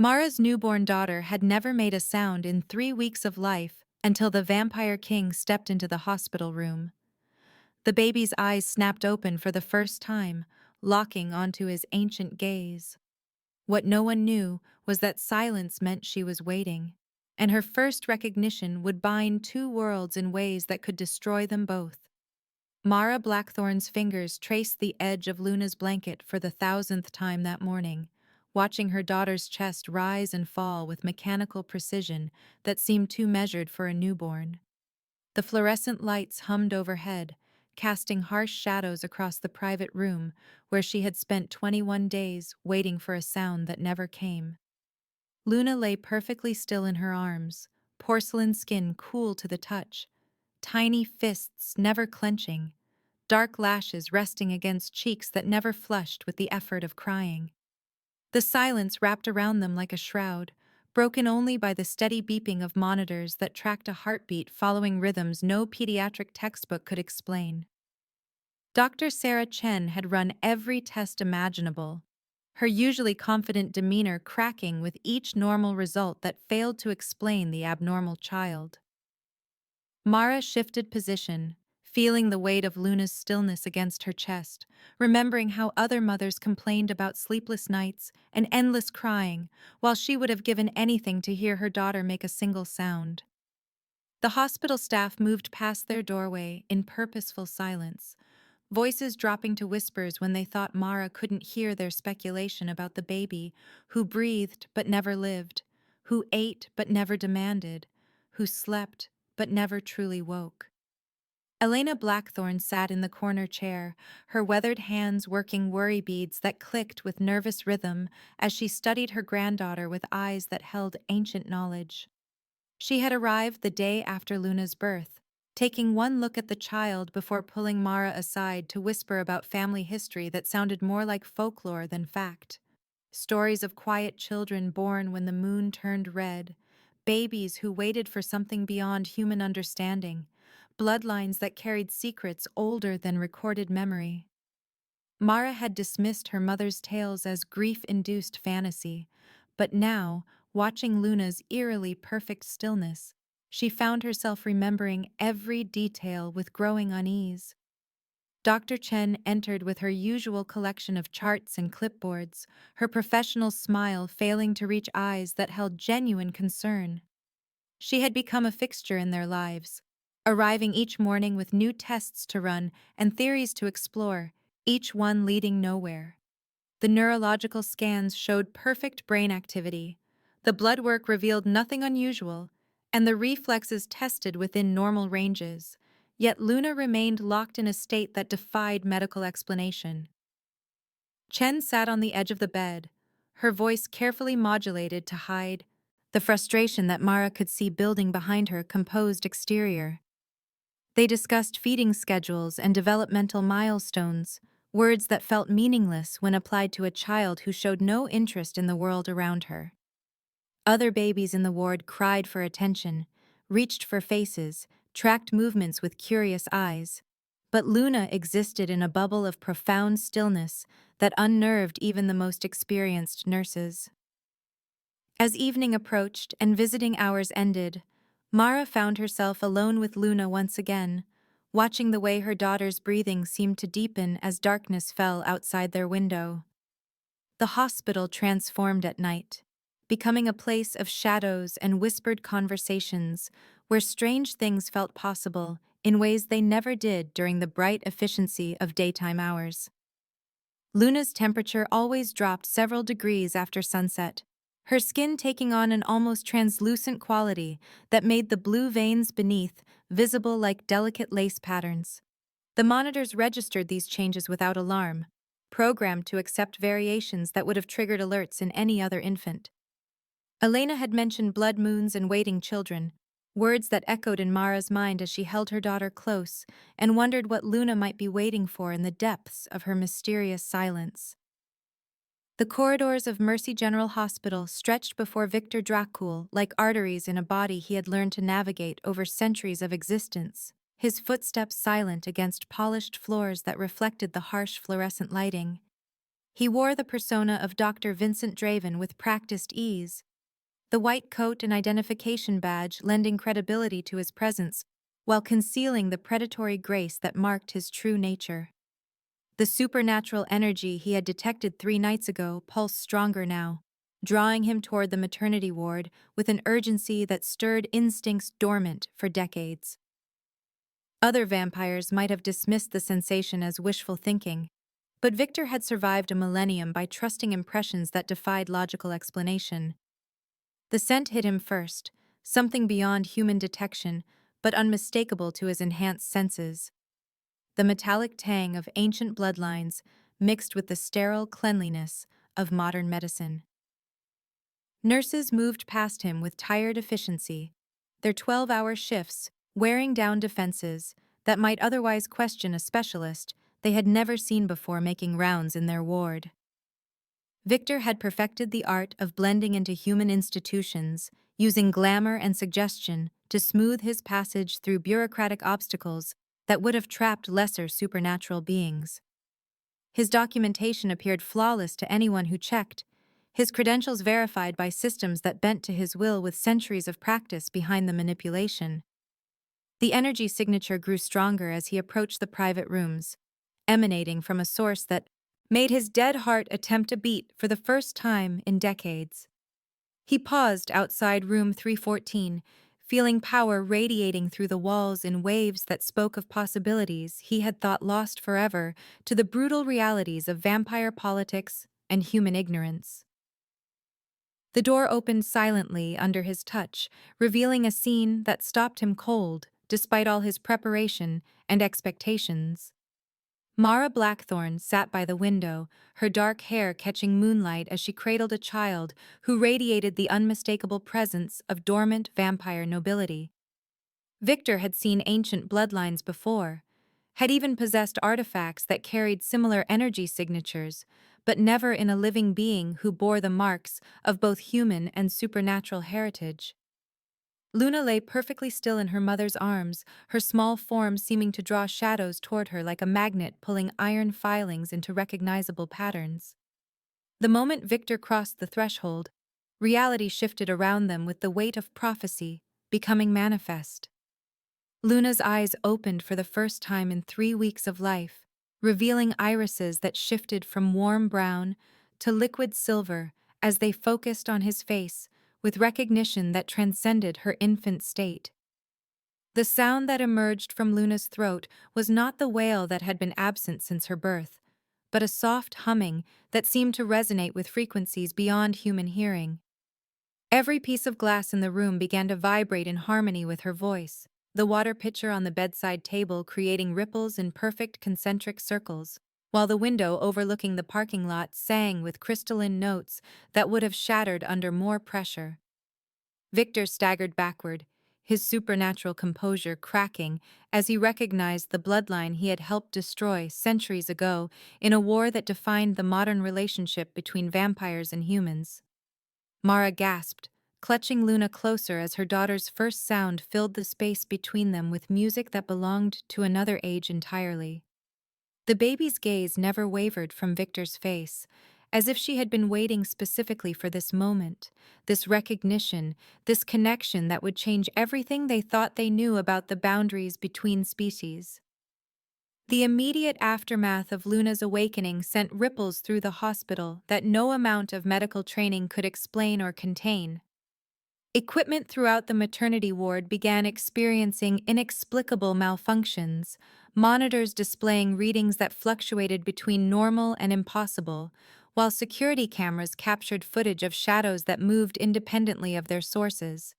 Mara's newborn daughter had never made a sound in 3 weeks of life until the vampire king stepped into the hospital room. The baby's eyes snapped open for the first time, locking onto his ancient gaze. What no one knew was that silence meant she was waiting, and her first recognition would bind two worlds in ways that could destroy them both. Mara Blackthorn's fingers traced the edge of Luna's blanket for the thousandth time that morning, watching her daughter's chest rise and fall with mechanical precision that seemed too measured for a newborn. The fluorescent lights hummed overhead, casting harsh shadows across the private room where she had spent 21 days waiting for a sound that never came. Luna lay perfectly still in her arms, porcelain skin cool to the touch, tiny fists never clenching, dark lashes resting against cheeks that never flushed with the effort of crying. The silence wrapped around them like a shroud, broken only by the steady beeping of monitors that tracked a heartbeat following rhythms no pediatric textbook could explain. Dr. Sarah Chen had run every test imaginable, her usually confident demeanor cracking with each normal result that failed to explain the abnormal child. Mara shifted position, feeling the weight of Luna's stillness against her chest, remembering how other mothers complained about sleepless nights and endless crying, while she would have given anything to hear her daughter make a single sound. The hospital staff moved past their doorway in purposeful silence, voices dropping to whispers when they thought Mara couldn't hear their speculation about the baby who breathed but never lived, who ate but never demanded, who slept but never truly woke. Elena Blackthorn sat in the corner chair, her weathered hands working worry beads that clicked with nervous rhythm as she studied her granddaughter with eyes that held ancient knowledge. She had arrived the day after Luna's birth, taking one look at the child before pulling Mara aside to whisper about family history that sounded more like folklore than fact. Stories of quiet children born when the moon turned red, babies who waited for something beyond human understanding, bloodlines that carried secrets older than recorded memory. Mara had dismissed her mother's tales as grief-induced fantasy, but now, watching Luna's eerily perfect stillness, she found herself remembering every detail with growing unease. Dr. Chen entered with her usual collection of charts and clipboards, her professional smile failing to reach eyes that held genuine concern. She had become a fixture in their lives, arriving each morning with new tests to run and theories to explore, each one leading nowhere. The neurological scans showed perfect brain activity, the blood work revealed nothing unusual, and the reflexes tested within normal ranges. Yet Luna remained locked in a state that defied medical explanation. Chen sat on the edge of the bed, her voice carefully modulated to hide the frustration that Mara could see building behind her composed exterior. They discussed feeding schedules and developmental milestones, words that felt meaningless when applied to a child who showed no interest in the world around her. Other babies in the ward cried for attention, reached for faces, tracked movements with curious eyes. But Luna existed in a bubble of profound stillness that unnerved even the most experienced nurses. As evening approached and visiting hours ended, Mara found herself alone with Luna once again, watching the way her daughter's breathing seemed to deepen as darkness fell outside their window. The hospital transformed at night, becoming a place of shadows and whispered conversations where strange things felt possible in ways they never did during the bright efficiency of daytime hours. Luna's temperature always dropped several degrees after sunset, her skin taking on an almost translucent quality that made the blue veins beneath visible like delicate lace patterns. The monitors registered these changes without alarm, programmed to accept variations that would have triggered alerts in any other infant. Elena had mentioned blood moons and waiting children, words that echoed in Mara's mind as she held her daughter close and wondered what Luna might be waiting for in the depths of her mysterious silence. The corridors of Mercy General Hospital stretched before Victor Dracul like arteries in a body he had learned to navigate over centuries of existence, his footsteps silent against polished floors that reflected the harsh fluorescent lighting. He wore the persona of Dr. Vincent Draven with practiced ease, the white coat and identification badge lending credibility to his presence, while concealing the predatory grace that marked his true nature. The supernatural energy he had detected 3 nights ago pulsed stronger now, drawing him toward the maternity ward with an urgency that stirred instincts dormant for decades. Other vampires might have dismissed the sensation as wishful thinking, but Victor had survived a millennium by trusting impressions that defied logical explanation. The scent hit him first, something beyond human detection, but unmistakable to his enhanced senses. The metallic tang of ancient bloodlines mixed with the sterile cleanliness of modern medicine. Nurses moved past him with tired efficiency, their 12-hour shifts wearing down defenses that might otherwise question a specialist they had never seen before making rounds in their ward. Victor had perfected the art of blending into human institutions, using glamour and suggestion to smooth his passage through bureaucratic obstacles that would have trapped lesser supernatural beings. His documentation appeared flawless to anyone who checked, his credentials verified by systems that bent to his will with centuries of practice behind the manipulation. The energy signature grew stronger as he approached the private rooms, emanating from a source that made his dead heart attempt a beat for the first time in decades. He paused outside room 314, feeling power radiating through the walls in waves that spoke of possibilities he had thought lost forever to the brutal realities of vampire politics and human ignorance. The door opened silently under his touch, revealing a scene that stopped him cold, despite all his preparation and expectations. Mara Blackthorne sat by the window, her dark hair catching moonlight as she cradled a child who radiated the unmistakable presence of dormant vampire nobility. Victor had seen ancient bloodlines before, had even possessed artifacts that carried similar energy signatures, but never in a living being who bore the marks of both human and supernatural heritage. Luna lay perfectly still in her mother's arms, her small form seeming to draw shadows toward her like a magnet pulling iron filings into recognizable patterns. The moment Victor crossed the threshold, reality shifted around them with the weight of prophecy becoming manifest. Luna's eyes opened for the first time in 3 weeks of life, revealing irises that shifted from warm brown to liquid silver as they focused on his face, with recognition that transcended her infant state. The sound that emerged from Luna's throat was not the wail that had been absent since her birth, but a soft humming that seemed to resonate with frequencies beyond human hearing. Every piece of glass in the room began to vibrate in harmony with her voice, the water pitcher on the bedside table creating ripples in perfect concentric circles, while the window overlooking the parking lot sang with crystalline notes that would have shattered under more pressure. Victor staggered backward, his supernatural composure cracking as he recognized the bloodline he had helped destroy centuries ago in a war that defined the modern relationship between vampires and humans. Mara gasped, clutching Luna closer as her daughter's first sound filled the space between them with music that belonged to another age entirely. The baby's gaze never wavered from Victor's face, as if she had been waiting specifically for this moment, this recognition, this connection that would change everything they thought they knew about the boundaries between species. The immediate aftermath of Luna's awakening sent ripples through the hospital that no amount of medical training could explain or contain. Equipment throughout the maternity ward began experiencing inexplicable malfunctions, monitors displaying readings that fluctuated between normal and impossible, while security cameras captured footage of shadows that moved independently of their sources.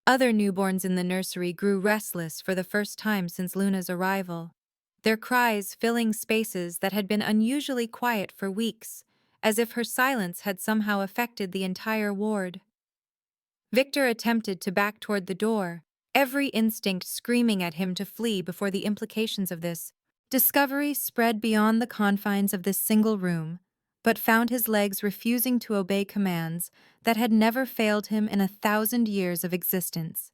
Other newborns in the nursery grew restless for the first time since Luna's arrival, their cries filling spaces that had been unusually quiet for weeks, as if her silence had somehow affected the entire ward. Victor attempted to back toward the door, every instinct screaming at him to flee before the implications of this discovery spread beyond the confines of this single room, but found his legs refusing to obey commands that had never failed him in 1,000 years of existence.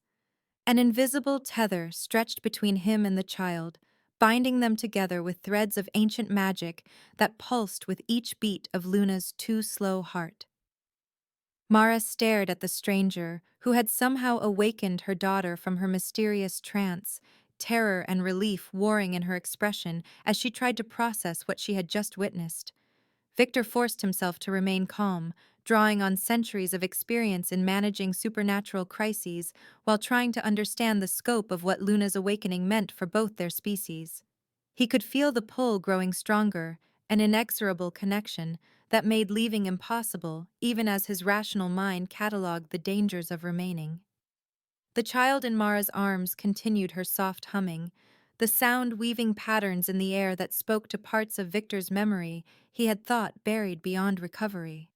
An invisible tether stretched between him and the child, binding them together with threads of ancient magic that pulsed with each beat of Luna's too slow heart. Mara stared at the stranger, who had somehow awakened her daughter from her mysterious trance, terror and relief warring in her expression as she tried to process what she had just witnessed. Victor forced himself to remain calm, drawing on centuries of experience in managing supernatural crises while trying to understand the scope of what Luna's awakening meant for both their species. He could feel the pull growing stronger, an inexorable connection that made leaving impossible, even as his rational mind catalogued the dangers of remaining. The child in Mara's arms continued her soft humming, the sound weaving patterns in the air that spoke to parts of Victor's memory he had thought buried beyond recovery.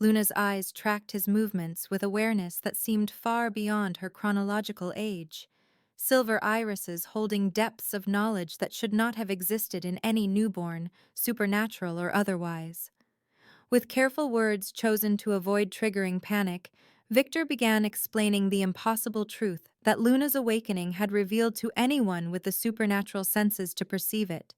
Luna's eyes tracked his movements with awareness that seemed far beyond her chronological age, silver irises holding depths of knowledge that should not have existed in any newborn, supernatural or otherwise. With careful words chosen to avoid triggering panic, Victor began explaining the impossible truth that Luna's awakening had revealed to anyone with the supernatural senses to perceive it.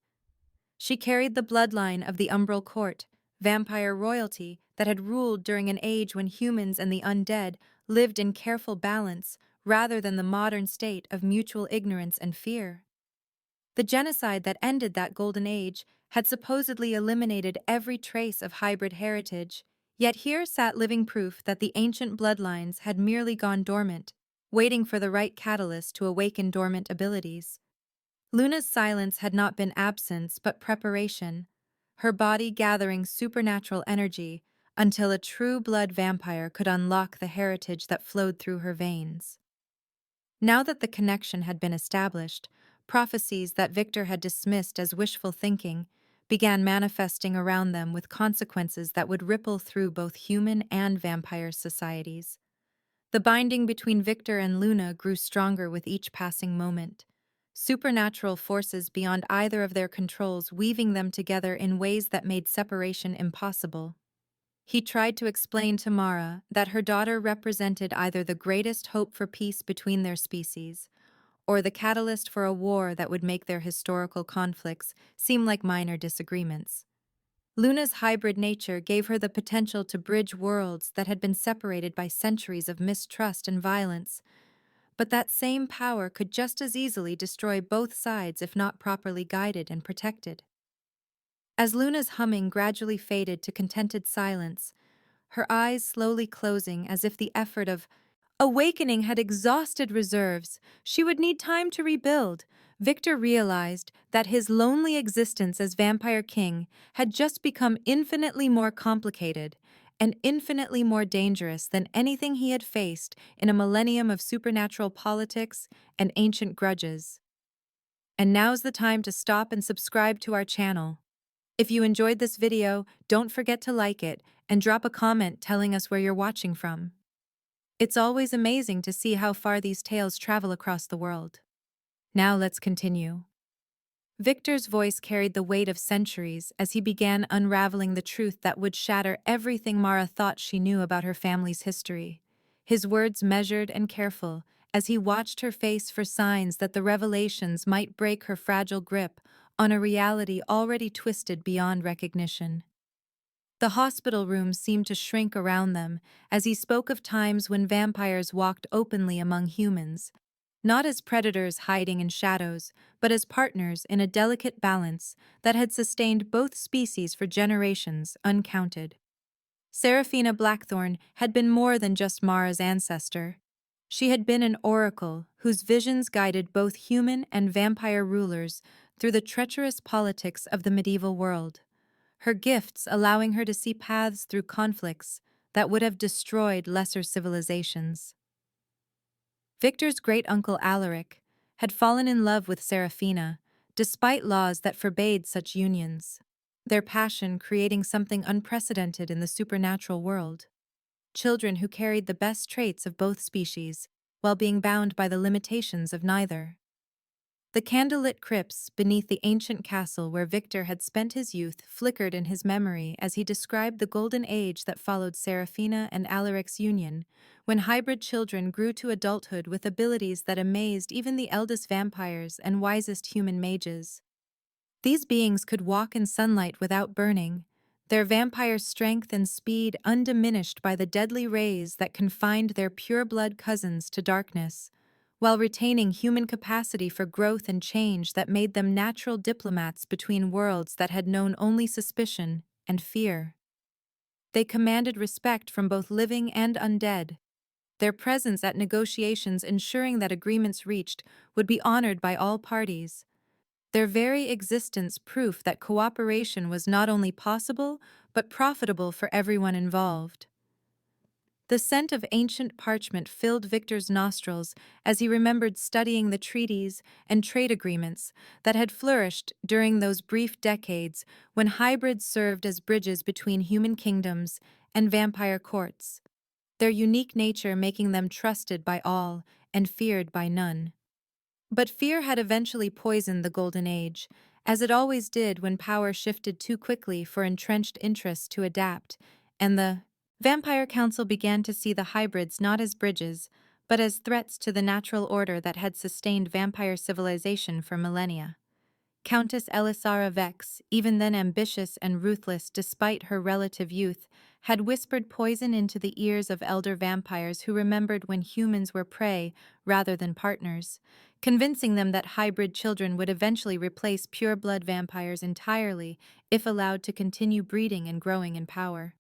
She carried the bloodline of the Umbral Court, vampire royalty that had ruled during an age when humans and the undead lived in careful balance rather than the modern state of mutual ignorance and fear. The genocide that ended that golden age had supposedly eliminated every trace of hybrid heritage, yet here sat living proof that the ancient bloodlines had merely gone dormant, waiting for the right catalyst to awaken dormant abilities. Luna's silence had not been absence but preparation, her body gathering supernatural energy until a true blood vampire could unlock the heritage that flowed through her veins. Now that the connection had been established, prophecies that Victor had dismissed as wishful thinking began manifesting around them with consequences that would ripple through both human and vampire societies. The binding between Victor and Luna grew stronger with each passing moment, supernatural forces beyond either of their controls weaving them together in ways that made separation impossible. He tried to explain to Mara that her daughter represented either the greatest hope for peace between their species, or the catalyst for a war that would make their historical conflicts seem like minor disagreements. Luna's hybrid nature gave her the potential to bridge worlds that had been separated by centuries of mistrust and violence, but that same power could just as easily destroy both sides if not properly guided and protected. As Luna's humming gradually faded to contented silence, her eyes slowly closing as if the effort of awakening had exhausted reserves, she would need time to rebuild. Victor realized that his lonely existence as Vampire King had just become infinitely more complicated and infinitely more dangerous than anything he had faced in a millennium of supernatural politics and ancient grudges. And now's the time to stop and subscribe to our channel. If you enjoyed this video, don't forget to like it and drop a comment telling us where you're watching from. It's always amazing to see how far these tales travel across the world. Now let's continue. Victor's voice carried the weight of centuries as he began unraveling the truth that would shatter everything Mara thought she knew about her family's history. His words measured and careful as he watched her face for signs that the revelations might break her fragile grip on a reality already twisted beyond recognition. The hospital room seemed to shrink around them as he spoke of times when vampires walked openly among humans, not as predators hiding in shadows, but as partners in a delicate balance that had sustained both species for generations uncounted. Seraphina Blackthorn had been more than just Mara's ancestor. She had been an oracle whose visions guided both human and vampire rulers through the treacherous politics of the medieval world, her gifts allowing her to see paths through conflicts that would have destroyed lesser civilizations. Victor's great-uncle Alaric had fallen in love with Seraphina, despite laws that forbade such unions, their passion creating something unprecedented in the supernatural world. Children who carried the best traits of both species, while being bound by the limitations of neither. The candlelit crypts beneath the ancient castle where Victor had spent his youth flickered in his memory as he described the golden age that followed Seraphina and Alaric's union, when hybrid children grew to adulthood with abilities that amazed even the eldest vampires and wisest human mages. These beings could walk in sunlight without burning, their vampire strength and speed undiminished by the deadly rays that confined their pure-blood cousins to darkness, while retaining human capacity for growth and change that made them natural diplomats between worlds that had known only suspicion and fear. They commanded respect from both living and undead, their presence at negotiations ensuring that agreements reached would be honored by all parties, their very existence proof that cooperation was not only possible but profitable for everyone involved. The scent of ancient parchment filled Victor's nostrils as he remembered studying the treaties and trade agreements that had flourished during those brief decades when hybrids served as bridges between human kingdoms and vampire courts, their unique nature making them trusted by all and feared by none. But fear had eventually poisoned the Golden Age, as it always did when power shifted too quickly for entrenched interests to adapt, and the Vampire Council began to see the hybrids not as bridges, but as threats to the natural order that had sustained vampire civilization for millennia. Countess Elisara Vex, even then ambitious and ruthless despite her relative youth, had whispered poison into the ears of elder vampires who remembered when humans were prey rather than partners, convincing them that hybrid children would eventually replace pure-blood vampires entirely if allowed to continue breeding and growing in power.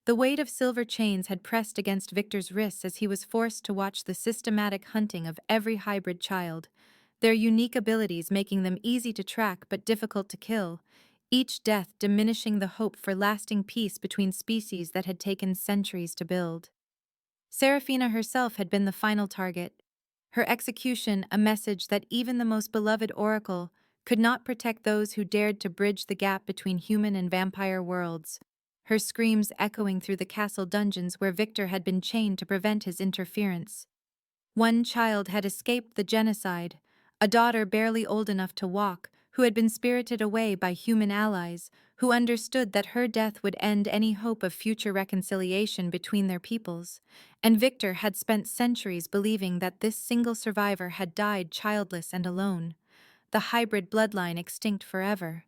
The weight of silver chains had pressed against Victor's wrists as he was forced to watch the systematic hunting of every hybrid child, their unique abilities making them easy to track but difficult to kill, each death diminishing the hope for lasting peace between species that had taken centuries to build. Seraphina herself had been the final target, her execution a message that even the most beloved oracle could not protect those who dared to bridge the gap between human and vampire worlds, her screams echoing through the castle dungeons where Victor had been chained to prevent his interference. One child had escaped the genocide, a daughter barely old enough to walk, who had been spirited away by human allies, who understood that her death would end any hope of future reconciliation between their peoples, and Victor had spent centuries believing that this single survivor had died childless and alone, the hybrid bloodline extinct forever.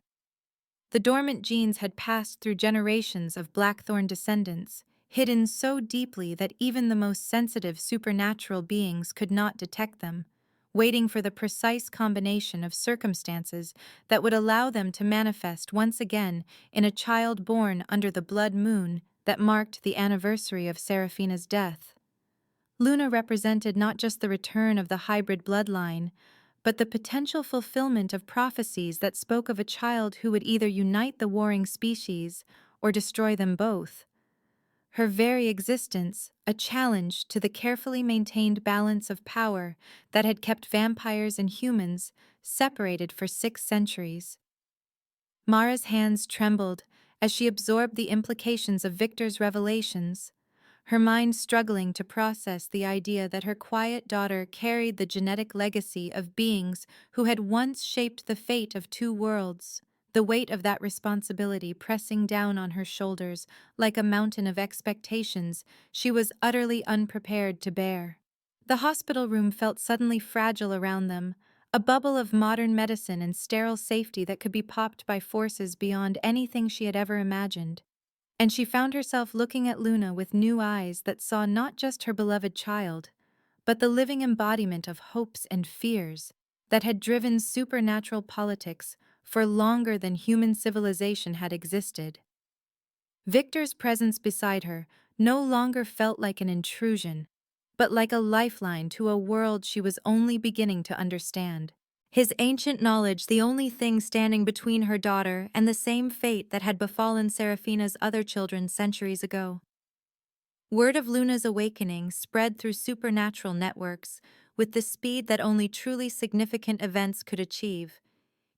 The dormant genes had passed through generations of Blackthorn descendants, hidden so deeply that even the most sensitive supernatural beings could not detect them, waiting for the precise combination of circumstances that would allow them to manifest once again in a child born under the blood moon that marked the anniversary of Seraphina's death. Luna represented not just the return of the hybrid bloodline, but the potential fulfillment of prophecies that spoke of a child who would either unite the warring species or destroy them both. Her very existence, a challenge to the carefully maintained balance of power that had kept vampires and humans separated for 6 centuries. Mara's hands trembled as she absorbed the implications of Victor's revelations, her mind struggling to process the idea that her quiet daughter carried the genetic legacy of beings who had once shaped the fate of 2 worlds, the weight of that responsibility pressing down on her shoulders like a mountain of expectations she was utterly unprepared to bear. The hospital room felt suddenly fragile around them, a bubble of modern medicine and sterile safety that could be popped by forces beyond anything she had ever imagined. And she found herself looking at Luna with new eyes that saw not just her beloved child, but the living embodiment of hopes and fears that had driven supernatural politics for longer than human civilization had existed. Victor's presence beside her no longer felt like an intrusion, but like a lifeline to a world she was only beginning to understand. His ancient knowledge the only thing standing between her daughter and the same fate that had befallen Seraphina's other children centuries ago. Word of Luna's awakening spread through supernatural networks with the speed that only truly significant events could achieve,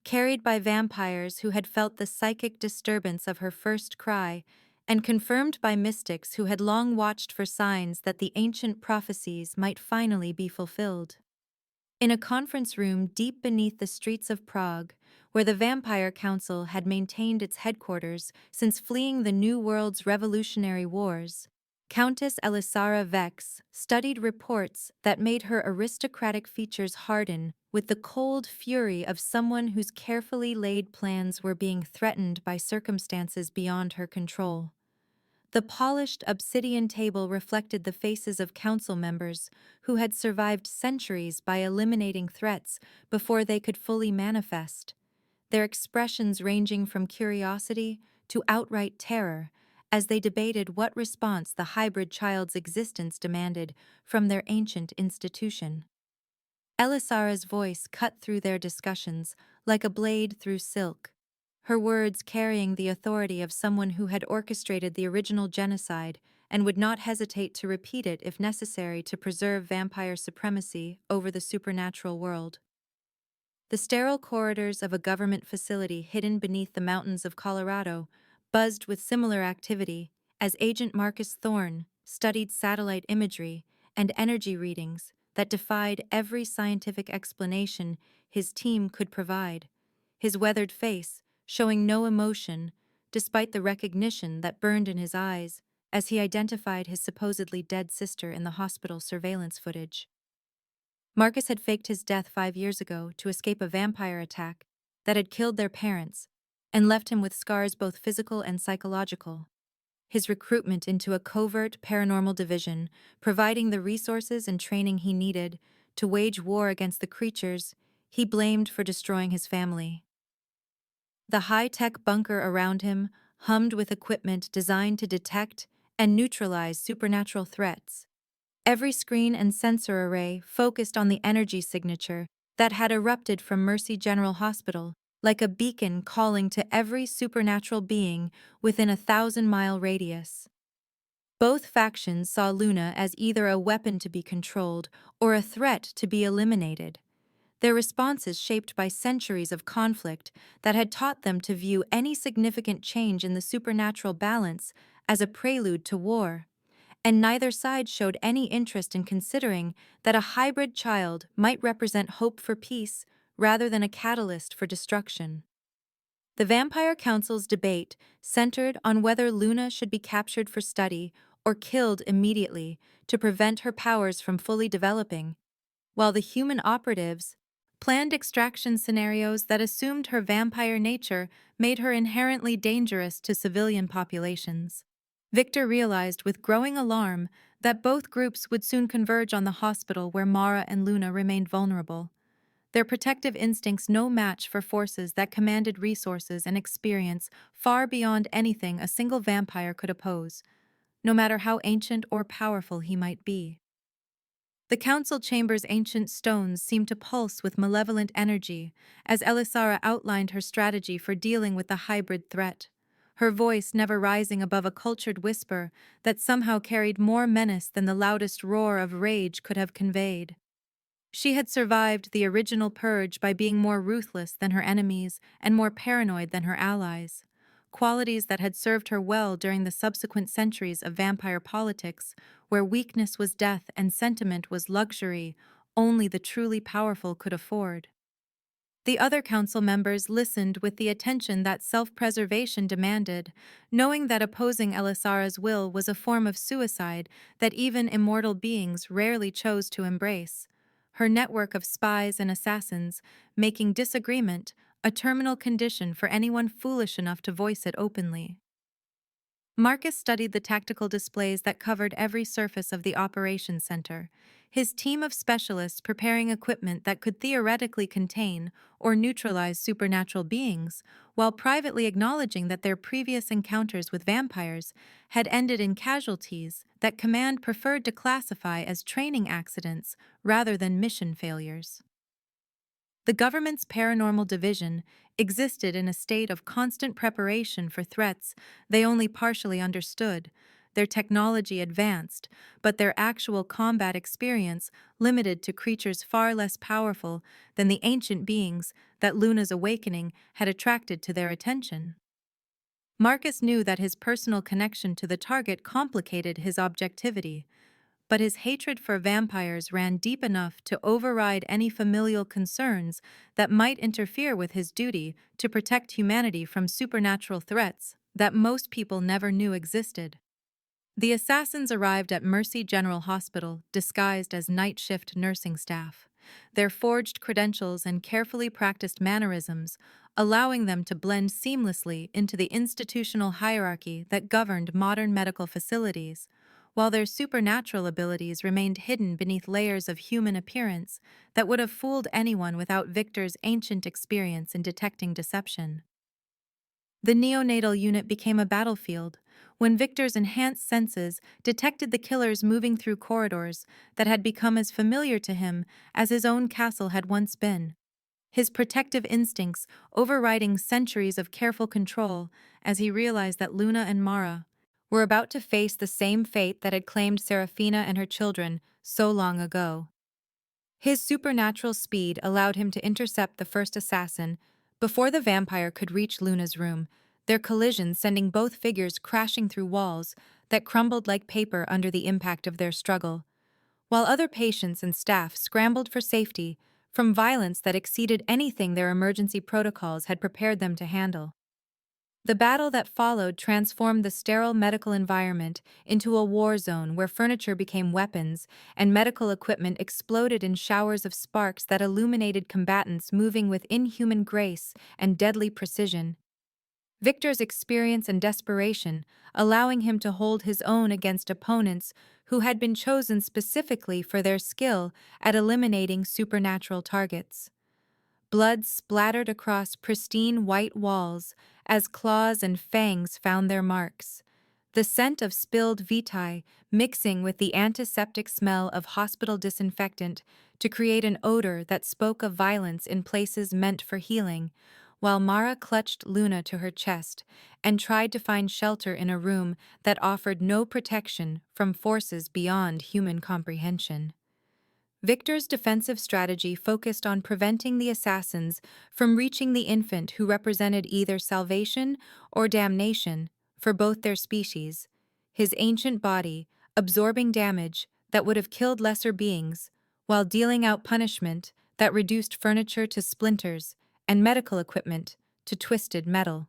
carried by vampires who had felt the psychic disturbance of her first cry, and confirmed by mystics who had long watched for signs that the ancient prophecies might finally be fulfilled. In a conference room deep beneath the streets of Prague, where the Vampire Council had maintained its headquarters since fleeing the New World's revolutionary wars, Countess Elisara Vex studied reports that made her aristocratic features harden with the cold fury of someone whose carefully laid plans were being threatened by circumstances beyond her control. The polished obsidian table reflected the faces of council members who had survived centuries by eliminating threats before they could fully manifest, their expressions ranging from curiosity to outright terror as they debated what response the hybrid child's existence demanded from their ancient institution. Elisara's voice cut through their discussions like a blade through silk, her words carrying the authority of someone who had orchestrated the original genocide and would not hesitate to repeat it if necessary to preserve vampire supremacy over the supernatural world. The sterile corridors of a government facility hidden beneath the mountains of Colorado buzzed with similar activity as Agent Marcus Thorne studied satellite imagery and energy readings that defied every scientific explanation his team could provide, his weathered face showing no emotion despite the recognition that burned in his eyes as he identified his supposedly dead sister in the hospital surveillance footage. Marcus had faked his death 5 years ago to escape a vampire attack that had killed their parents and left him with scars both physical and psychological. His recruitment into a covert paranormal division, providing the resources and training he needed to wage war against the creatures he blamed for destroying his family. The high-tech bunker around him hummed with equipment designed to detect and neutralize supernatural threats. Every screen and sensor array focused on the energy signature that had erupted from Mercy General Hospital, like a beacon calling to every supernatural being within a 1,000-mile radius. Both factions saw Luna as either a weapon to be controlled or a threat to be eliminated, their responses shaped by centuries of conflict that had taught them to view any significant change in the supernatural balance as a prelude to war. And neither side showed any interest in considering that a hybrid child might represent hope for peace rather than a catalyst for destruction. The Vampire Council's debate centered on whether Luna should be captured for study or killed immediately to prevent her powers from fully developing, while the human operatives planned extraction scenarios that assumed her vampire nature made her inherently dangerous to civilian populations. Victor realized with growing alarm that both groups would soon converge on the hospital where Mara and Luna remained vulnerable, their protective instincts no match for forces that commanded resources and experience far beyond anything a single vampire could oppose, no matter how ancient or powerful he might be. The council chamber's ancient stones seemed to pulse with malevolent energy as Elisara outlined her strategy for dealing with the hybrid threat, her voice never rising above a cultured whisper that somehow carried more menace than the loudest roar of rage could have conveyed. She had survived the original purge by being more ruthless than her enemies and more paranoid than her allies, qualities that had served her well during the subsequent centuries of vampire politics, where weakness was death and sentiment was luxury only the truly powerful could afford. The other council members listened with the attention that self-preservation demanded, knowing that opposing Elisara's will was a form of suicide that even immortal beings rarely chose to embrace, her network of spies and assassins making disagreement a terminal condition for anyone foolish enough to voice it openly. Marcus studied the tactical displays that covered every surface of the operations center, his team of specialists preparing equipment that could theoretically contain or neutralize supernatural beings, while privately acknowledging that their previous encounters with vampires had ended in casualties that command preferred to classify as training accidents rather than mission failures. The government's paranormal division existed in a state of constant preparation for threats they only partially understood. Their technology advanced, but their actual combat experience limited to creatures far less powerful than the ancient beings that Luna's awakening had attracted to their attention. Marcus knew that his personal connection to the target complicated his objectivity, but his hatred for vampires ran deep enough to override any familial concerns that might interfere with his duty to protect humanity from supernatural threats that most people never knew existed. The assassins arrived at Mercy General Hospital disguised as night shift nursing staff, their forged credentials and carefully practiced mannerisms allowing them to blend seamlessly into the institutional hierarchy that governed modern medical facilities, while their supernatural abilities remained hidden beneath layers of human appearance that would have fooled anyone without Victor's ancient experience in detecting deception. The neonatal unit became a battlefield when Victor's enhanced senses detected the killers moving through corridors that had become as familiar to him as his own castle had once been, his protective instincts overriding centuries of careful control as he realized that Luna and Mara were about to face the same fate that had claimed Serafina and her children so long ago. His supernatural speed allowed him to intercept the first assassin before the vampire could reach Luna's room, their collision sending both figures crashing through walls that crumbled like paper under the impact of their struggle, while other patients and staff scrambled for safety from violence that exceeded anything their emergency protocols had prepared them to handle. The battle that followed transformed the sterile medical environment into a war zone where furniture became weapons and medical equipment exploded in showers of sparks that illuminated combatants moving with inhuman grace and deadly precision. Victor's experience and desperation, allowing him to hold his own against opponents who had been chosen specifically for their skill at eliminating supernatural targets. Blood splattered across pristine white walls as claws and fangs found their marks. The scent of spilled vitae mixing with the antiseptic smell of hospital disinfectant to create an odor that spoke of violence in places meant for healing, while Mara clutched Luna to her chest and tried to find shelter in a room that offered no protection from forces beyond human comprehension. Victor's defensive strategy focused on preventing the assassins from reaching the infant who represented either salvation or damnation for both their species, his ancient body absorbing damage that would have killed lesser beings, while dealing out punishment that reduced furniture to splinters and medical equipment to twisted metal.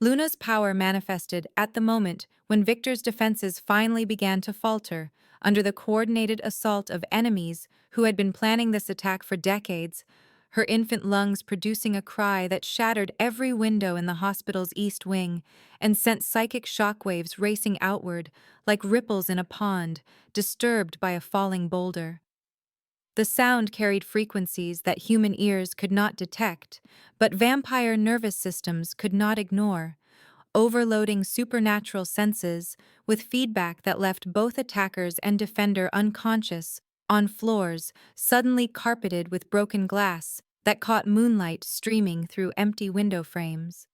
Luna's power manifested at the moment when Victor's defenses finally began to falter under the coordinated assault of enemies who had been planning this attack for decades, her infant lungs producing a cry that shattered every window in the hospital's east wing and sent psychic shockwaves racing outward like ripples in a pond disturbed by a falling boulder. The sound carried frequencies that human ears could not detect, but vampire nervous systems could not ignore, overloading supernatural senses with feedback that left both attackers and defender unconscious on floors suddenly carpeted with broken glass that caught moonlight streaming through empty window frames.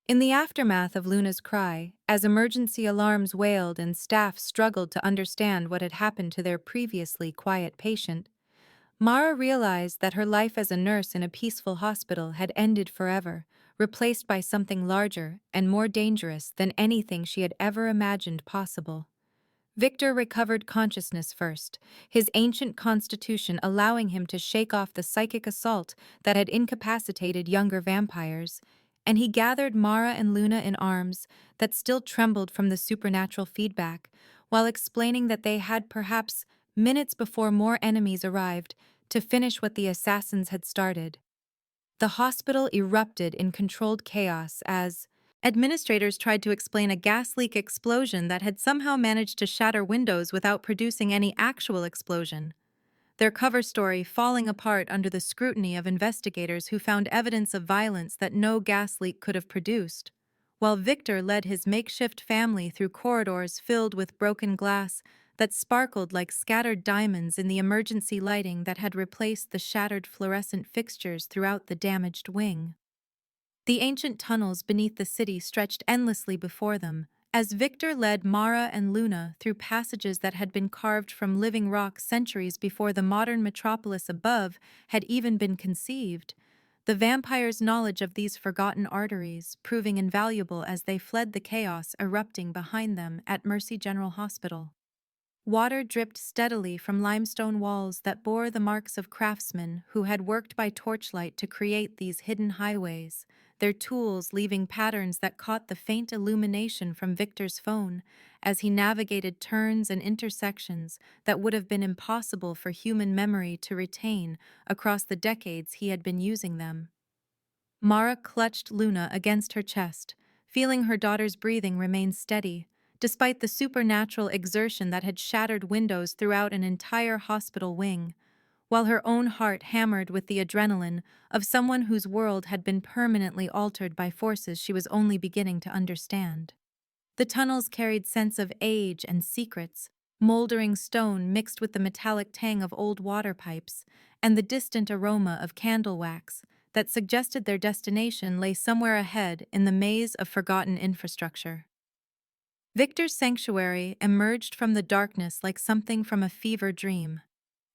In the aftermath of Luna's cry, as emergency alarms wailed and staff struggled to understand what had happened to their previously quiet patient, Mara realized that her life as a nurse in a peaceful hospital had ended forever, replaced by something larger and more dangerous than anything she had ever imagined possible. Victor recovered consciousness first, his ancient constitution allowing him to shake off the psychic assault that had incapacitated younger vampires, and he gathered Mara and Luna in arms that still trembled from the supernatural feedback, while explaining that they had perhaps minutes before more enemies arrived to finish what the assassins had started. The hospital erupted in controlled chaos as administrators tried to explain a gas leak explosion that had somehow managed to shatter windows without producing any actual explosion, their cover story falling apart under the scrutiny of investigators who found evidence of violence that no gas leak could have produced, while Victor led his makeshift family through corridors filled with broken glass that sparkled like scattered diamonds in the emergency lighting that had replaced the shattered fluorescent fixtures throughout the damaged wing. The ancient tunnels beneath the city stretched endlessly before them, as Victor led Mara and Luna through passages that had been carved from living rock centuries before the modern metropolis above had even been conceived, the vampires' knowledge of these forgotten arteries proving invaluable as they fled the chaos erupting behind them at Mercy General Hospital. Water dripped steadily from limestone walls that bore the marks of craftsmen who had worked by torchlight to create these hidden highways, their tools leaving patterns that caught the faint illumination from Victor's phone as he navigated turns and intersections that would have been impossible for human memory to retain across the decades he had been using them. Mara clutched Luna against her chest, feeling her daughter's breathing remain steady, despite the supernatural exertion that had shattered windows throughout an entire hospital wing, while her own heart hammered with the adrenaline of someone whose world had been permanently altered by forces she was only beginning to understand. The tunnels carried scents of age and secrets, moldering stone mixed with the metallic tang of old water pipes, and the distant aroma of candle wax that suggested their destination lay somewhere ahead in the maze of forgotten infrastructure. Victor's sanctuary emerged from the darkness like something from a fever dream,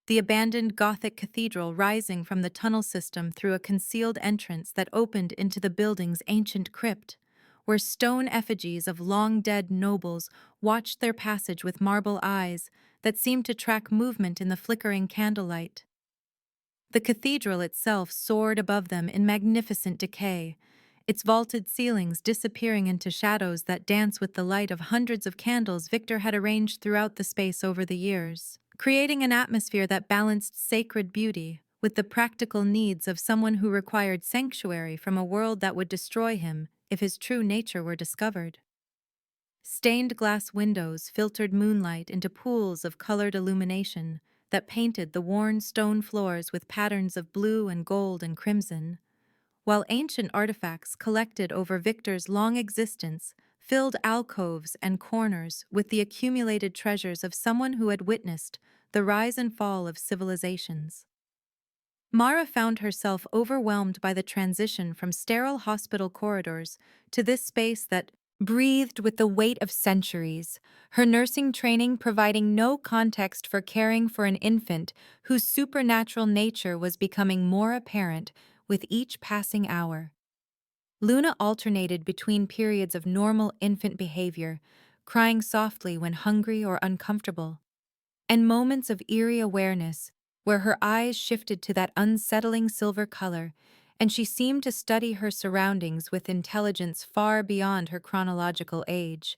the abandoned Gothic cathedral rising from the tunnel system through a concealed entrance that opened into the building's ancient crypt, where stone effigies of long-dead nobles watched their passage with marble eyes that seemed to track movement in the flickering candlelight. The cathedral itself soared above them in magnificent decay, its vaulted ceilings disappearing into shadows that dance with the light of hundreds of candles Victor had arranged throughout the space over the years, creating an atmosphere that balanced sacred beauty with the practical needs of someone who required sanctuary from a world that would destroy him if his true nature were discovered. Stained glass windows filtered moonlight into pools of colored illumination that painted the worn stone floors with patterns of blue and gold and crimson, while ancient artifacts collected over Victor's long existence filled alcoves and corners with the accumulated treasures of someone who had witnessed the rise and fall of civilizations. Mara found herself overwhelmed by the transition from sterile hospital corridors to this space that breathed with the weight of centuries, her nursing training providing no context for caring for an infant whose supernatural nature was becoming more apparent with each passing hour. Luna alternated between periods of normal infant behavior, crying softly when hungry or uncomfortable, and moments of eerie awareness where her eyes shifted to that unsettling silver color and she seemed to study her surroundings with intelligence far beyond her chronological age.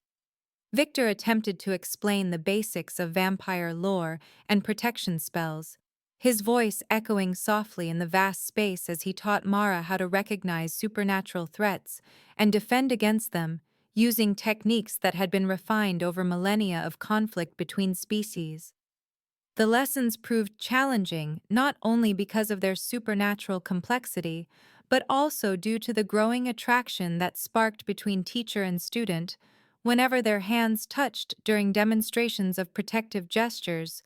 Victor attempted to explain the basics of vampire lore and protection spells, his voice echoing softly in the vast space as he taught Mara how to recognize supernatural threats and defend against them, using techniques that had been refined over millennia of conflict between species. The lessons proved challenging not only because of their supernatural complexity, but also due to the growing attraction that sparked between teacher and student whenever their hands touched during demonstrations of protective gestures,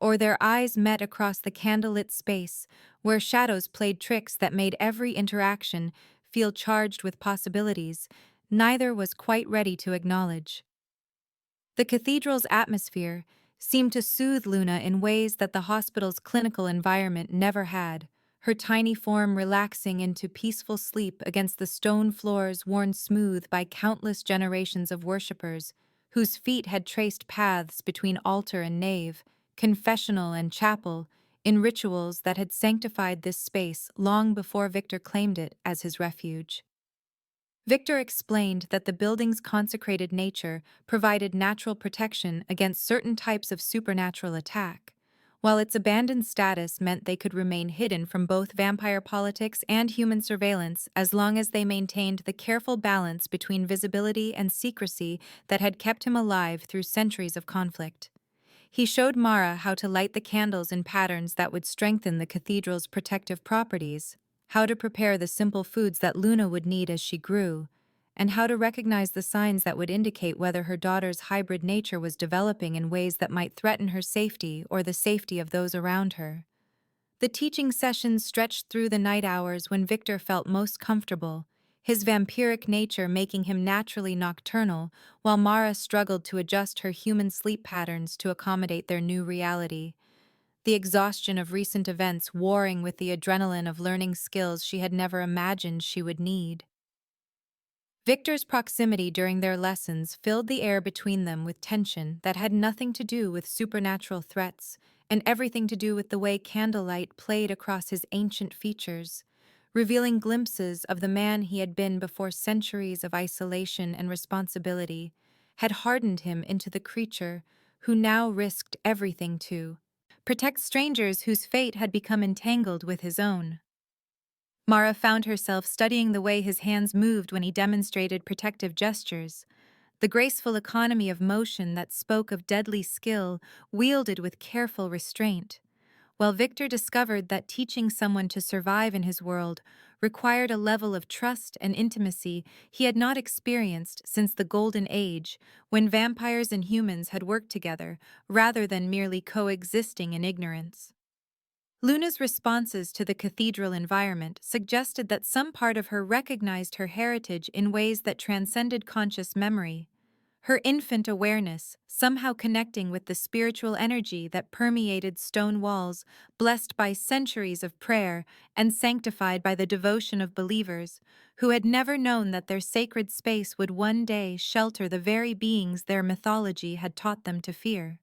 or their eyes met across the candlelit space where shadows played tricks that made every interaction feel charged with possibilities. Neither was quite ready to acknowledge. The cathedral's atmosphere seemed to soothe Luna in ways that the hospital's clinical environment never had, her tiny form relaxing into peaceful sleep against the stone floors worn smooth by countless generations of worshippers whose feet had traced paths between altar and nave, confessional and chapel, in rituals that had sanctified this space long before Victor claimed it as his refuge. Victor explained that the building's consecrated nature provided natural protection against certain types of supernatural attack, while its abandoned status meant they could remain hidden from both vampire politics and human surveillance as long as they maintained the careful balance between visibility and secrecy that had kept him alive through centuries of conflict. He showed Mara how to light the candles in patterns that would strengthen the cathedral's protective properties, how to prepare the simple foods that Luna would need as she grew, and how to recognize the signs that would indicate whether her daughter's hybrid nature was developing in ways that might threaten her safety or the safety of those around her. The teaching sessions stretched through the night hours when Victor felt most comfortable, his vampiric nature making him naturally nocturnal, while Mara struggled to adjust her human sleep patterns to accommodate their new reality, the exhaustion of recent events warring with the adrenaline of learning skills she had never imagined she would need. Victor's proximity during their lessons filled the air between them with tension that had nothing to do with supernatural threats and everything to do with the way candlelight played across his ancient features, revealing glimpses of the man he had been before centuries of isolation and responsibility had hardened him into the creature who now risked everything to protect strangers whose fate had become entangled with his own. Mara found herself studying the way his hands moved when he demonstrated protective gestures, the graceful economy of motion that spoke of deadly skill wielded with careful restraint, while Victor discovered that teaching someone to survive in his world required a level of trust and intimacy he had not experienced since the Golden Age, when vampires and humans had worked together rather than merely coexisting in ignorance. Luna's responses to the cathedral environment suggested that some part of her recognized her heritage in ways that transcended conscious memory, her infant awareness somehow connecting with the spiritual energy that permeated stone walls, blessed by centuries of prayer and sanctified by the devotion of believers who had never known that their sacred space would one day shelter the very beings their mythology had taught them to fear.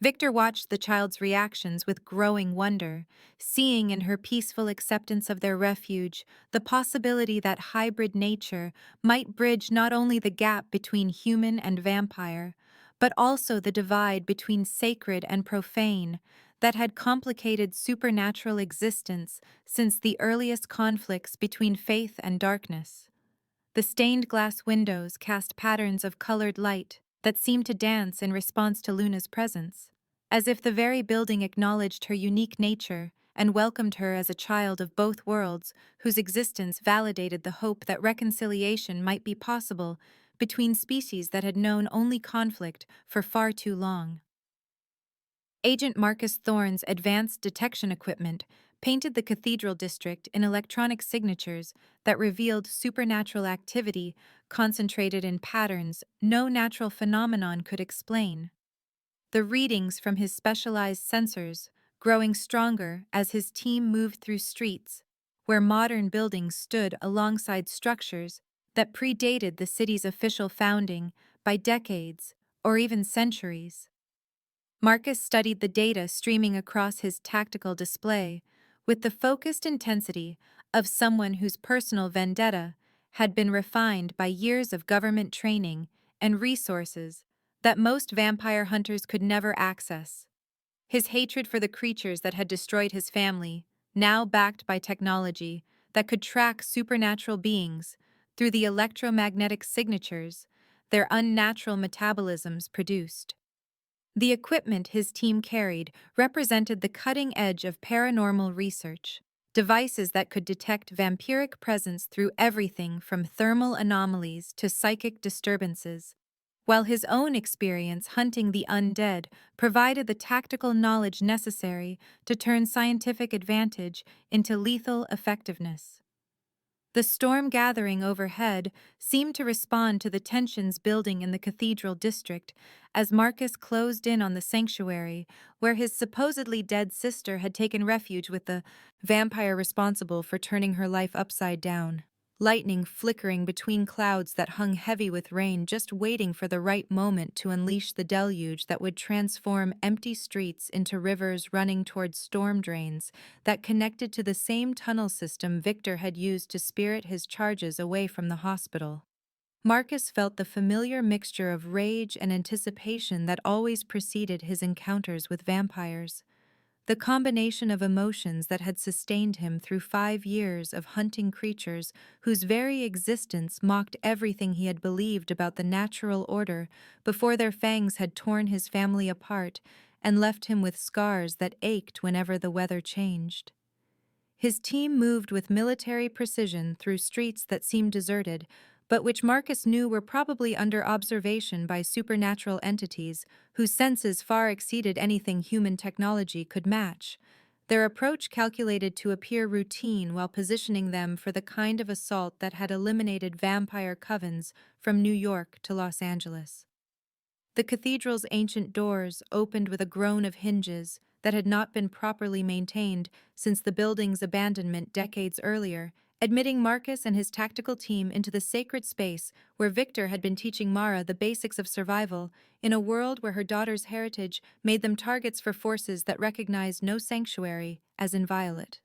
Victor watched the child's reactions with growing wonder, seeing in her peaceful acceptance of their refuge the possibility that hybrid nature might bridge not only the gap between human and vampire, but also the divide between sacred and profane that had complicated supernatural existence since the earliest conflicts between faith and darkness. The stained glass windows cast patterns of colored light that seemed to dance in response to Luna's presence, as if the very building acknowledged her unique nature and welcomed her as a child of both worlds whose existence validated the hope that reconciliation might be possible between species that had known only conflict for far too long. Agent Marcus Thorne's advanced detection equipment painted the cathedral district in electronic signatures that revealed supernatural activity concentrated in patterns no natural phenomenon could explain. The readings from his specialized sensors growing stronger as his team moved through streets where modern buildings stood alongside structures that predated the city's official founding by decades or even centuries. Marcus studied the data streaming across his tactical display with the focused intensity of someone whose personal vendetta had been refined by years of government training and resources that most vampire hunters could never access. His hatred for the creatures that had destroyed his family, now backed by technology that could track supernatural beings through the electromagnetic signatures their unnatural metabolisms produced. The equipment his team carried represented the cutting edge of paranormal research, devices that could detect vampiric presence through everything from thermal anomalies to psychic disturbances, while his own experience hunting the undead provided the tactical knowledge necessary to turn scientific advantage into lethal effectiveness. The storm gathering overhead seemed to respond to the tensions building in the cathedral district as Marcus closed in on the sanctuary where his supposedly dead sister had taken refuge with the vampire responsible for turning her life upside down. Lightning flickering between clouds that hung heavy with rain, just waiting for the right moment to unleash the deluge that would transform empty streets into rivers running towards storm drains that connected to the same tunnel system Victor had used to spirit his charges away from the hospital. Marcus felt the familiar mixture of rage and anticipation that always preceded his encounters with vampires. The combination of emotions that had sustained him through 5 years of hunting creatures whose very existence mocked everything he had believed about the natural order before their fangs had torn his family apart and left him with scars that ached whenever the weather changed. His team moved with military precision through streets that seemed deserted, but which Marcus knew were probably under observation by supernatural entities whose senses far exceeded anything human technology could match, their approach calculated to appear routine while positioning them for the kind of assault that had eliminated vampire covens from New York to Los Angeles. The cathedral's ancient doors opened with a groan of hinges that had not been properly maintained since the building's abandonment decades earlier, admitting Marcus and his tactical team into the sacred space where Victor had been teaching Mara the basics of survival in a world where her daughter's heritage made them targets for forces that recognized no sanctuary as inviolate.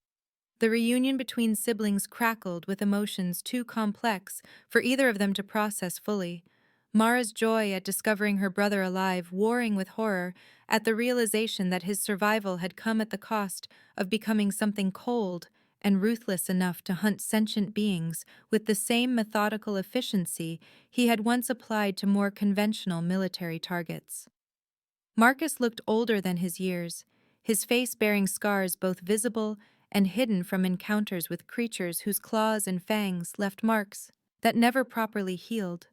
The reunion between siblings crackled with emotions too complex for either of them to process fully. Mara's joy at discovering her brother alive, warring with horror at the realization that his survival had come at the cost of becoming something cold and ruthless enough to hunt sentient beings with the same methodical efficiency he had once applied to more conventional military targets. Marcus looked older than his years, his face bearing scars both visible and hidden from encounters with creatures whose claws and fangs left marks that never properly healed,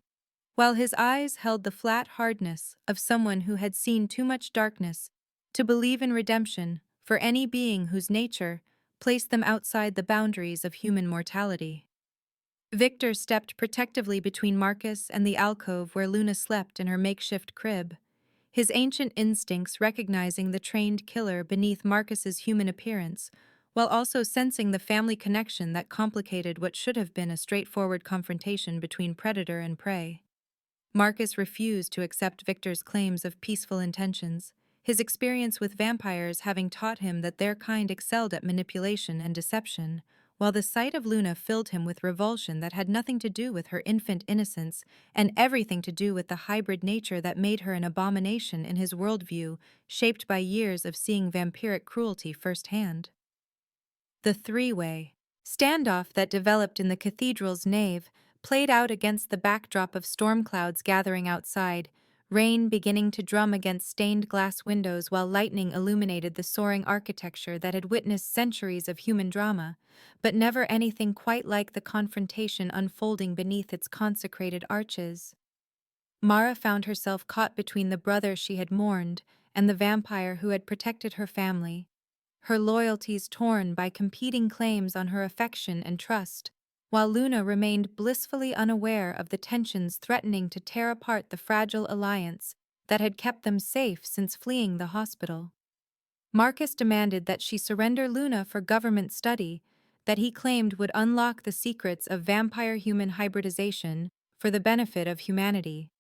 while his eyes held the flat hardness of someone who had seen too much darkness to believe in redemption for any being whose nature placed them outside the boundaries of human mortality. Victor stepped protectively between Marcus and the alcove where Luna slept in her makeshift crib, his ancient instincts recognizing the trained killer beneath Marcus's human appearance, while also sensing the family connection that complicated what should have been a straightforward confrontation between predator and prey. Marcus refused to accept Victor's claims of peaceful intentions, his experience with vampires having taught him that their kind excelled at manipulation and deception, while the sight of Luna filled him with revulsion that had nothing to do with her infant innocence and everything to do with the hybrid nature that made her an abomination in his worldview, shaped by years of seeing vampiric cruelty firsthand. The three-way standoff that developed in the cathedral's nave played out against the backdrop of storm clouds gathering outside, rain beginning to drum against stained glass windows while lightning illuminated the soaring architecture that had witnessed centuries of human drama, but never anything quite like the confrontation unfolding beneath its consecrated arches. Mara found herself caught between the brother she had mourned and the vampire who had protected her family, her loyalties torn by competing claims on her affection and trust, while Luna remained blissfully unaware of the tensions threatening to tear apart the fragile alliance that had kept them safe since fleeing the hospital. Marcus demanded that she surrender Luna for government study that he claimed would unlock the secrets of vampire-human hybridization for the benefit of humanity,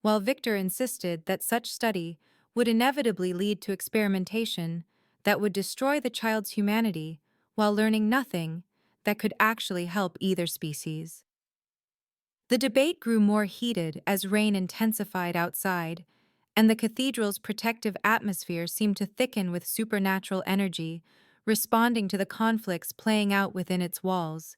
while Victor insisted that such study would inevitably lead to experimentation that would destroy the child's humanity while learning nothing that could actually help either species. The debate grew more heated as rain intensified outside, and the cathedral's protective atmosphere seemed to thicken with supernatural energy, responding to the conflicts playing out within its walls.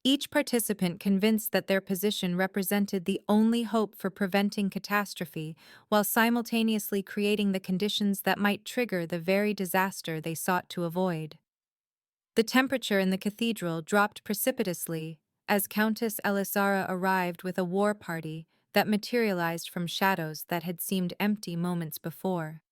Each participant convinced that their position represented the only hope for preventing catastrophe, while simultaneously creating the conditions that might trigger the very disaster they sought to avoid. The temperature in the cathedral dropped precipitously as Countess Elisara arrived with a war party that materialized from shadows that had seemed empty moments before.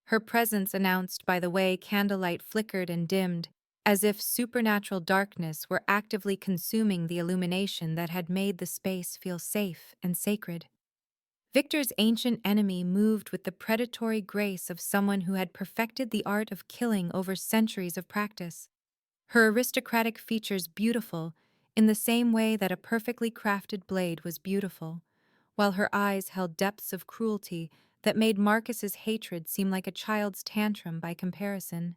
Her presence announced by the way candlelight flickered and dimmed, as if supernatural darkness were actively consuming the illumination that had made the space feel safe and sacred. Victor's ancient enemy moved with the predatory grace of someone who had perfected the art of killing over centuries of practice, her aristocratic features beautiful in the same way that a perfectly crafted blade was beautiful, while her eyes held depths of cruelty that made Marcus's hatred seem like a child's tantrum by comparison.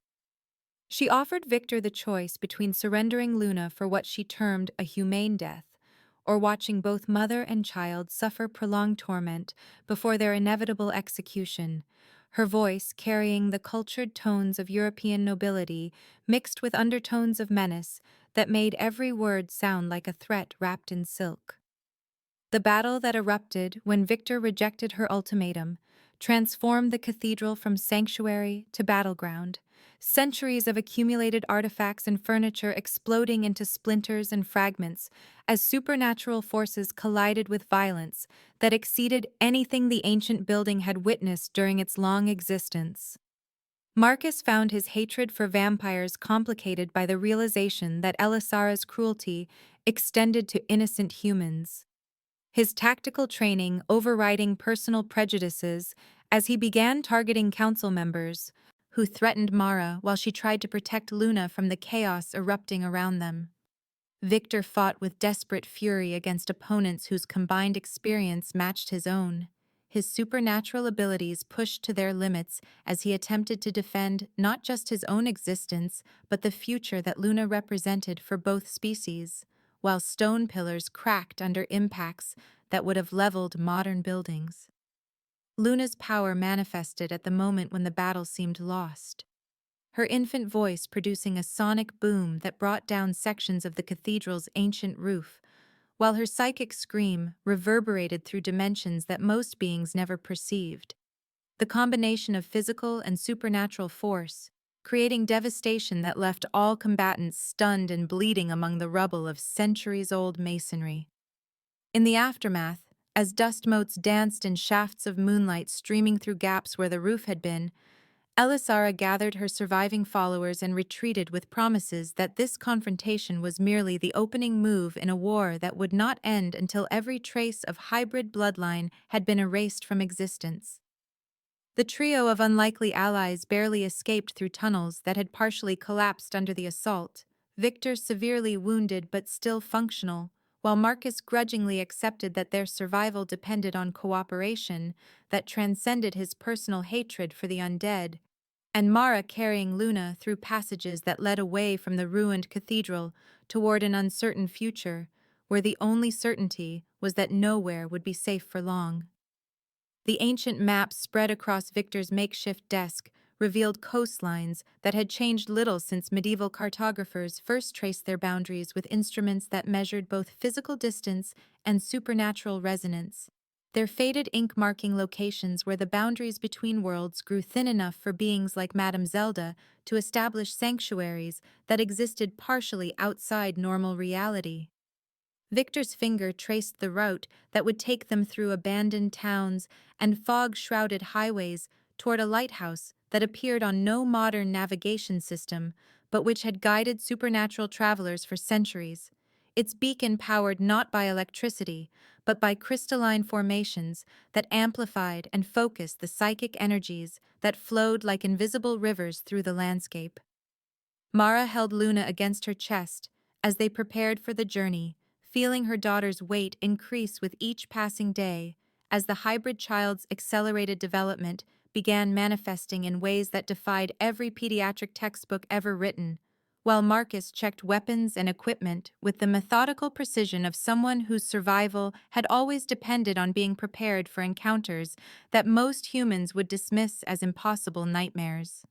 She offered Victor the choice between surrendering Luna for what she termed a humane death, or watching both mother and child suffer prolonged torment before their inevitable execution, her voice carrying the cultured tones of European nobility mixed with undertones of menace that made every word sound like a threat wrapped in silk. The battle that erupted when Victor rejected her ultimatum transformed the cathedral from sanctuary to battleground, centuries of accumulated artifacts and furniture exploding into splinters and fragments as supernatural forces collided with violence that exceeded anything the ancient building had witnessed during its long existence. Marcus found his hatred for vampires complicated by the realization that Elisara's cruelty extended to innocent humans, his tactical training overriding personal prejudices as he began targeting council members who threatened Mara while she tried to protect Luna from the chaos erupting around them. Victor fought with desperate fury against opponents whose combined experience matched his own. His supernatural abilities pushed to their limits as he attempted to defend not just his own existence, but the future that Luna represented for both species, while stone pillars cracked under impacts that would have leveled modern buildings. Luna's power manifested at the moment when the battle seemed lost, her infant voice producing a sonic boom that brought down sections of the cathedral's ancient roof, while her psychic scream reverberated through dimensions that most beings never perceived. The combination of physical and supernatural force, creating devastation that left all combatants stunned and bleeding among the rubble of centuries-old masonry. In the aftermath, as dust motes danced in shafts of moonlight streaming through gaps where the roof had been, Elisara gathered her surviving followers and retreated with promises that this confrontation was merely the opening move in a war that would not end until every trace of hybrid bloodline had been erased from existence. The trio of unlikely allies barely escaped through tunnels that had partially collapsed under the assault, Victor severely wounded but still functional, while Marcus grudgingly accepted that their survival depended on cooperation that transcended his personal hatred for the undead, and Mara carrying Luna through passages that led away from the ruined cathedral toward an uncertain future, where the only certainty was that nowhere would be safe for long. The ancient map spread across Victor's makeshift desk revealed coastlines that had changed little since medieval cartographers first traced their boundaries with instruments that measured both physical distance and supernatural resonance, their faded ink marking locations where the boundaries between worlds grew thin enough for beings like Madame Zelda to establish sanctuaries that existed partially outside normal reality. Victor's finger traced the route that would take them through abandoned towns and fog-shrouded highways toward a lighthouse that appeared on no modern navigation system, but which had guided supernatural travelers for centuries. Its beacon powered not by electricity, but by crystalline formations that amplified and focused the psychic energies that flowed like invisible rivers through the landscape. Mara held Luna against her chest as they prepared for the journey, feeling her daughter's weight increase with each passing day as the hybrid child's accelerated development began manifesting in ways that defied every pediatric textbook ever written, while Marcus checked weapons and equipment with the methodical precision of someone whose survival had always depended on being prepared for encounters that most humans would dismiss as impossible nightmares.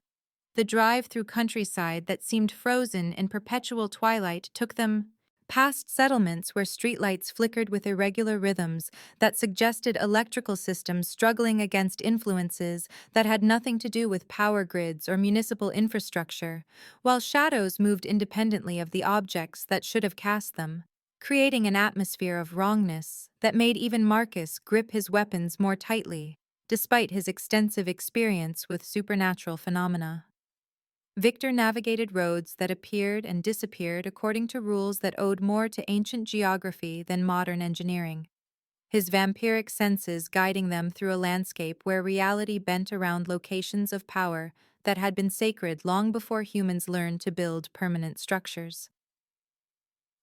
The drive through countryside that seemed frozen in perpetual twilight took them past settlements where streetlights flickered with irregular rhythms that suggested electrical systems struggling against influences that had nothing to do with power grids or municipal infrastructure, while shadows moved independently of the objects that should have cast them, creating an atmosphere of wrongness that made even Marcus grip his weapons more tightly, despite his extensive experience with supernatural phenomena. Victor navigated roads that appeared and disappeared according to rules that owed more to ancient geography than modern engineering, his vampiric senses guiding them through a landscape where reality bent around locations of power that had been sacred long before humans learned to build permanent structures.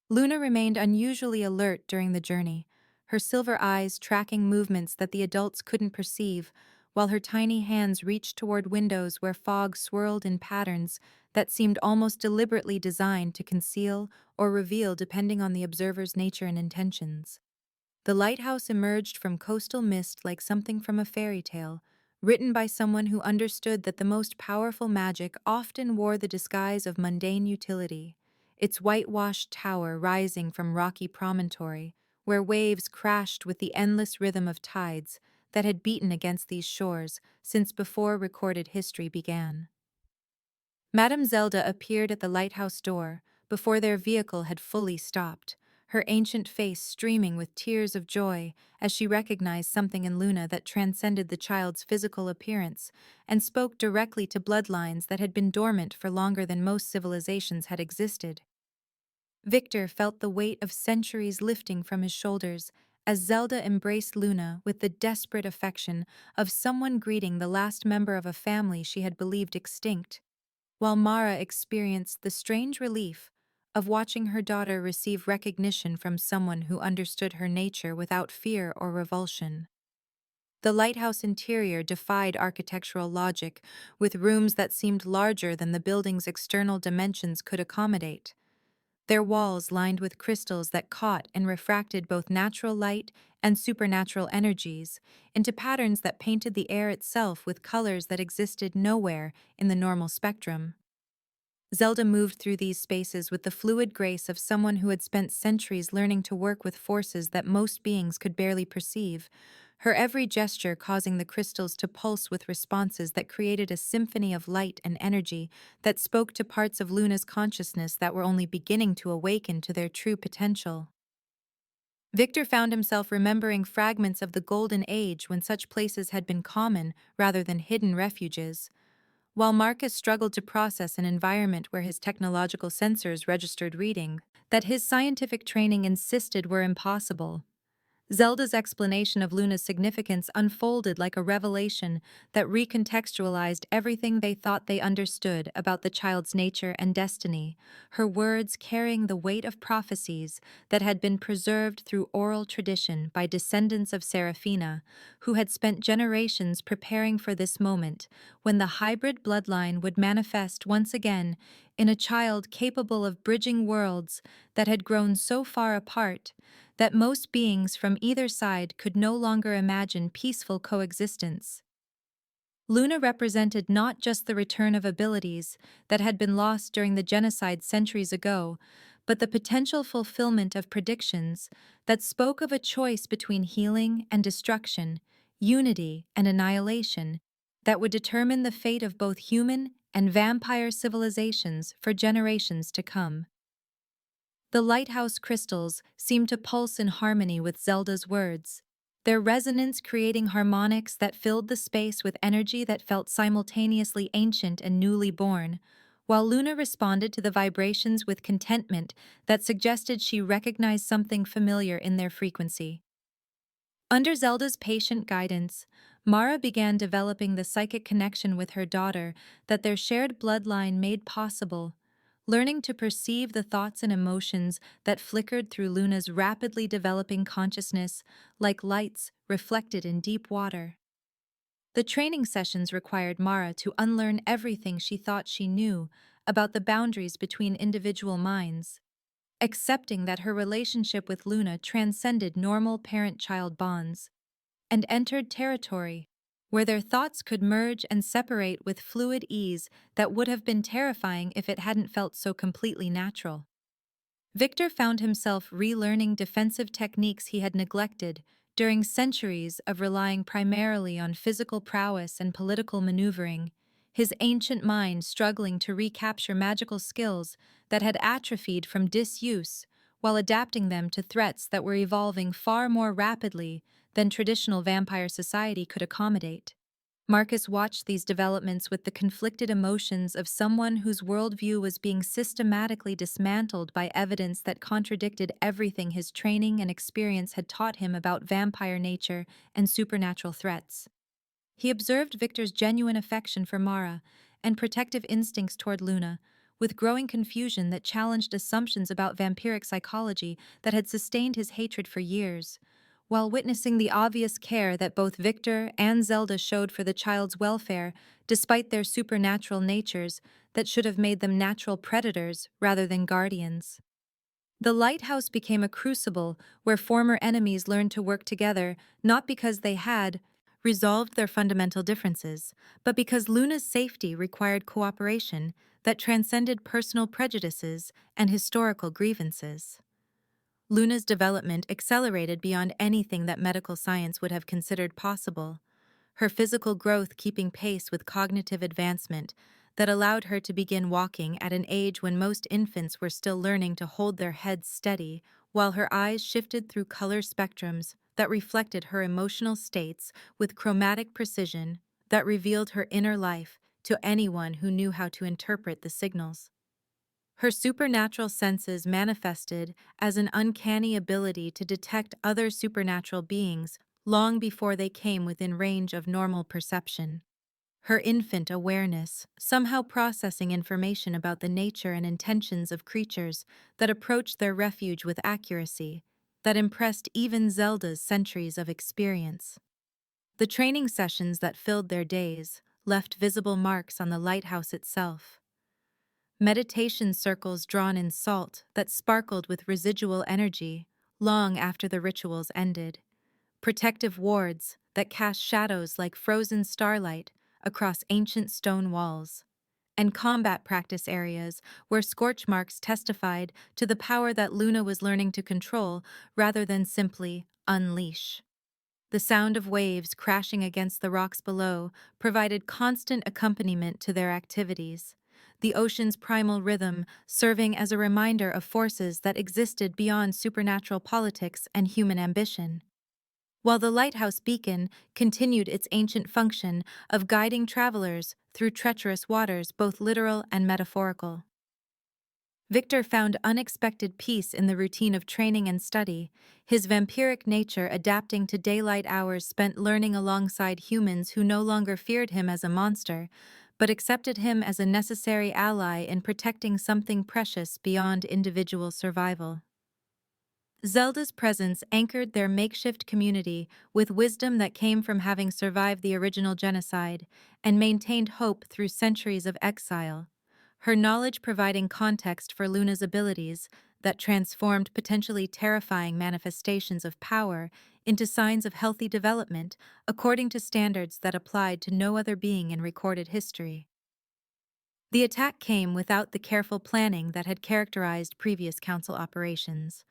Luna remained unusually alert during the journey, her silver eyes tracking movements that the adults couldn't perceive, while her tiny hands reached toward windows where fog swirled in patterns that seemed almost deliberately designed to conceal or reveal depending on the observer's nature and intentions. The lighthouse emerged from coastal mist like something from a fairy tale, written by someone who understood that the most powerful magic often wore the disguise of mundane utility, its whitewashed tower rising from rocky promontory, where waves crashed with the endless rhythm of tides that had beaten against these shores since before recorded history began. Madame Zelda appeared at the lighthouse door before their vehicle had fully stopped, her ancient face streaming with tears of joy as she recognized something in Luna that transcended the child's physical appearance and spoke directly to bloodlines that had been dormant for longer than most civilizations had existed. Victor felt the weight of centuries lifting from his shoulders as Zelda embraced Luna with the desperate affection of someone greeting the last member of a family she had believed extinct, while Mara experienced the strange relief of watching her daughter receive recognition from someone who understood her nature without fear or revulsion. The lighthouse interior defied architectural logic, with rooms that seemed larger than the building's external dimensions could accommodate. Their walls lined with crystals that caught and refracted both natural light and supernatural energies into patterns that painted the air itself with colors that existed nowhere in the normal spectrum. Zelda moved through these spaces with the fluid grace of someone who had spent centuries learning to work with forces that most beings could barely perceive, her every gesture causing the crystals to pulse with responses that created a symphony of light and energy that spoke to parts of Luna's consciousness that were only beginning to awaken to their true potential. Victor found himself remembering fragments of the Golden Age when such places had been common rather than hidden refuges, while Marcus struggled to process an environment where his technological sensors registered reading that his scientific training insisted were impossible. Zelda's explanation of Luna's significance unfolded like a revelation that recontextualized everything they thought they understood about the child's nature and destiny, her words carrying the weight of prophecies that had been preserved through oral tradition by descendants of Seraphina, who had spent generations preparing for this moment when the hybrid bloodline would manifest once again in a child capable of bridging worlds that had grown so far apart that most beings from either side could no longer imagine peaceful coexistence. Luna represented not just the return of abilities that had been lost during the genocide centuries ago, but the potential fulfillment of predictions that spoke of a choice between healing and destruction, unity and annihilation, that would determine the fate of both human and vampire civilizations for generations to come. The lighthouse crystals seemed to pulse in harmony with Zelda's words, their resonance creating harmonics that filled the space with energy that felt simultaneously ancient and newly born, while Luna responded to the vibrations with contentment that suggested she recognized something familiar in their frequency. Under Zelda's patient guidance, Mara began developing the psychic connection with her daughter that their shared bloodline made possible, learning to perceive the thoughts and emotions that flickered through Luna's rapidly developing consciousness like lights reflected in deep water. The training sessions required Mara to unlearn everything she thought she knew about the boundaries between individual minds, accepting that her relationship with Luna transcended normal parent-child bonds and entered territory where their thoughts could merge and separate with fluid ease that would have been terrifying if it hadn't felt so completely natural. Victor found himself relearning defensive techniques he had neglected during centuries of relying primarily on physical prowess and political maneuvering, his ancient mind struggling to recapture magical skills that had atrophied from disuse while adapting them to threats that were evolving far more rapidly than traditional vampire society could accommodate. Marcus watched these developments with the conflicted emotions of someone whose worldview was being systematically dismantled by evidence that contradicted everything his training and experience had taught him about vampire nature and supernatural threats. He observed Victor's genuine affection for Mara and protective instincts toward Luna, with growing confusion that challenged assumptions about vampiric psychology that had sustained his hatred for years, while witnessing the obvious care that both Victor and Zelda showed for the child's welfare, despite their supernatural natures that should have made them natural predators rather than guardians. The lighthouse became a crucible where former enemies learned to work together not because they had resolved their fundamental differences, but because Luna's safety required cooperation that transcended personal prejudices and historical grievances. Luna's development accelerated beyond anything that medical science would have considered possible, her physical growth keeping pace with cognitive advancement that allowed her to begin walking at an age when most infants were still learning to hold their heads steady, while her eyes shifted through color spectrums that reflected her emotional states with chromatic precision that revealed her inner life to anyone who knew how to interpret the signals. Her supernatural senses manifested as an uncanny ability to detect other supernatural beings long before they came within range of normal perception. her infant awareness, somehow processing information about the nature and intentions of creatures that approached their refuge with accuracy that impressed even Zelda's centuries of experience. The training sessions that filled their days left visible marks on the lighthouse itself. Meditation circles drawn in salt that sparkled with residual energy long after the rituals ended. Protective wards that cast shadows like frozen starlight across ancient stone walls, and combat practice areas where scorch marks testified to the power that Luna was learning to control rather than simply unleash. The sound of waves crashing against the rocks below provided constant accompaniment to their activities, the ocean's primal rhythm serving as a reminder of forces that existed beyond supernatural politics and human ambition, while the lighthouse beacon continued its ancient function of guiding travelers through treacherous waters, both literal and metaphorical. Victor found unexpected peace in the routine of training and study, his vampiric nature adapting to daylight hours spent learning alongside humans who no longer feared him as a monster, but accepted him as a necessary ally in protecting something precious beyond individual survival. Zelda's presence anchored their makeshift community with wisdom that came from having survived the original genocide and maintained hope through centuries of exile, her knowledge providing context for Luna's abilities that transformed potentially terrifying manifestations of power into signs of healthy development according to standards that applied to no other being in recorded history. The attack came without the careful planning that had characterized previous council operations,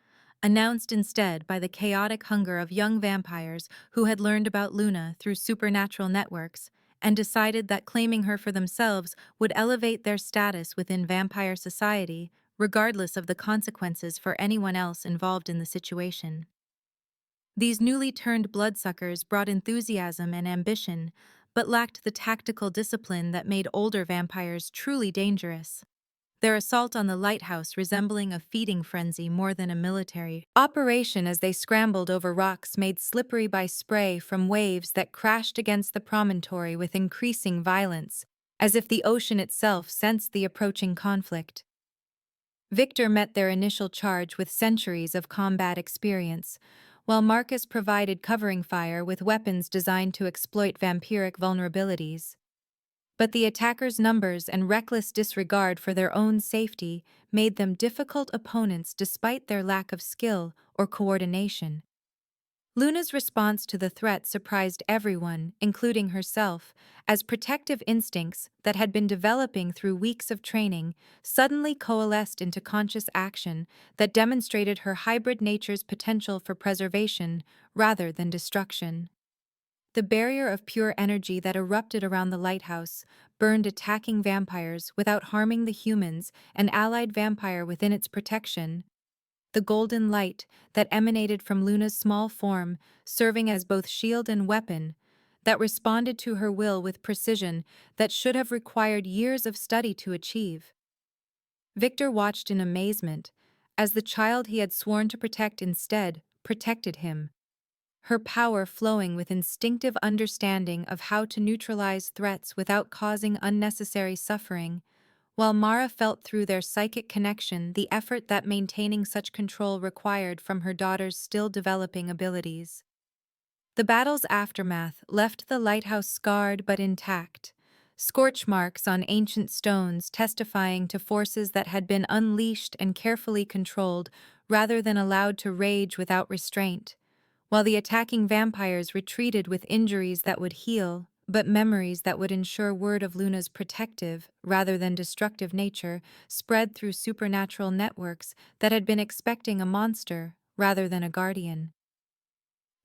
announced instead by the chaotic hunger of young vampires who had learned about Luna through supernatural networks and decided that claiming her for themselves would elevate their status within vampire society, regardless of the consequences for anyone else involved in the situation. These newly turned bloodsuckers brought enthusiasm and ambition, but lacked the tactical discipline that made older vampires truly dangerous, their assault on the lighthouse resembling a feeding frenzy more than a military operation as they scrambled over rocks made slippery by spray from waves that crashed against the promontory with increasing violence, as if the ocean itself sensed the approaching conflict. Victor met their initial charge with centuries of combat experience, while Marcus provided covering fire with weapons designed to exploit vampiric vulnerabilities. But the attackers' numbers and reckless disregard for their own safety made them difficult opponents despite their lack of skill or coordination. Luna's response to the threat surprised everyone, including herself, as protective instincts that had been developing through weeks of training suddenly coalesced into conscious action that demonstrated her hybrid nature's potential for preservation rather than destruction. The barrier of pure energy that erupted around the lighthouse burned attacking vampires without harming the humans and allied vampire within its protection. The golden light that emanated from Luna's small form, serving as both shield and weapon, that responded to her will with precision that should have required years of study to achieve. Victor watched in amazement as the child he had sworn to protect instead protected him, her power flowing with instinctive understanding of how to neutralize threats without causing unnecessary suffering, while Mara felt through their psychic connection the effort that maintaining such control required from her daughter's still developing abilities. The battle's aftermath left the lighthouse scarred but intact, scorch marks on ancient stones testifying to forces that had been unleashed and carefully controlled rather than allowed to rage without restraint, while the attacking vampires retreated with injuries that would heal, but memories that would ensure word of Luna's protective, rather than destructive nature spread through supernatural networks that had been expecting a monster rather than a guardian.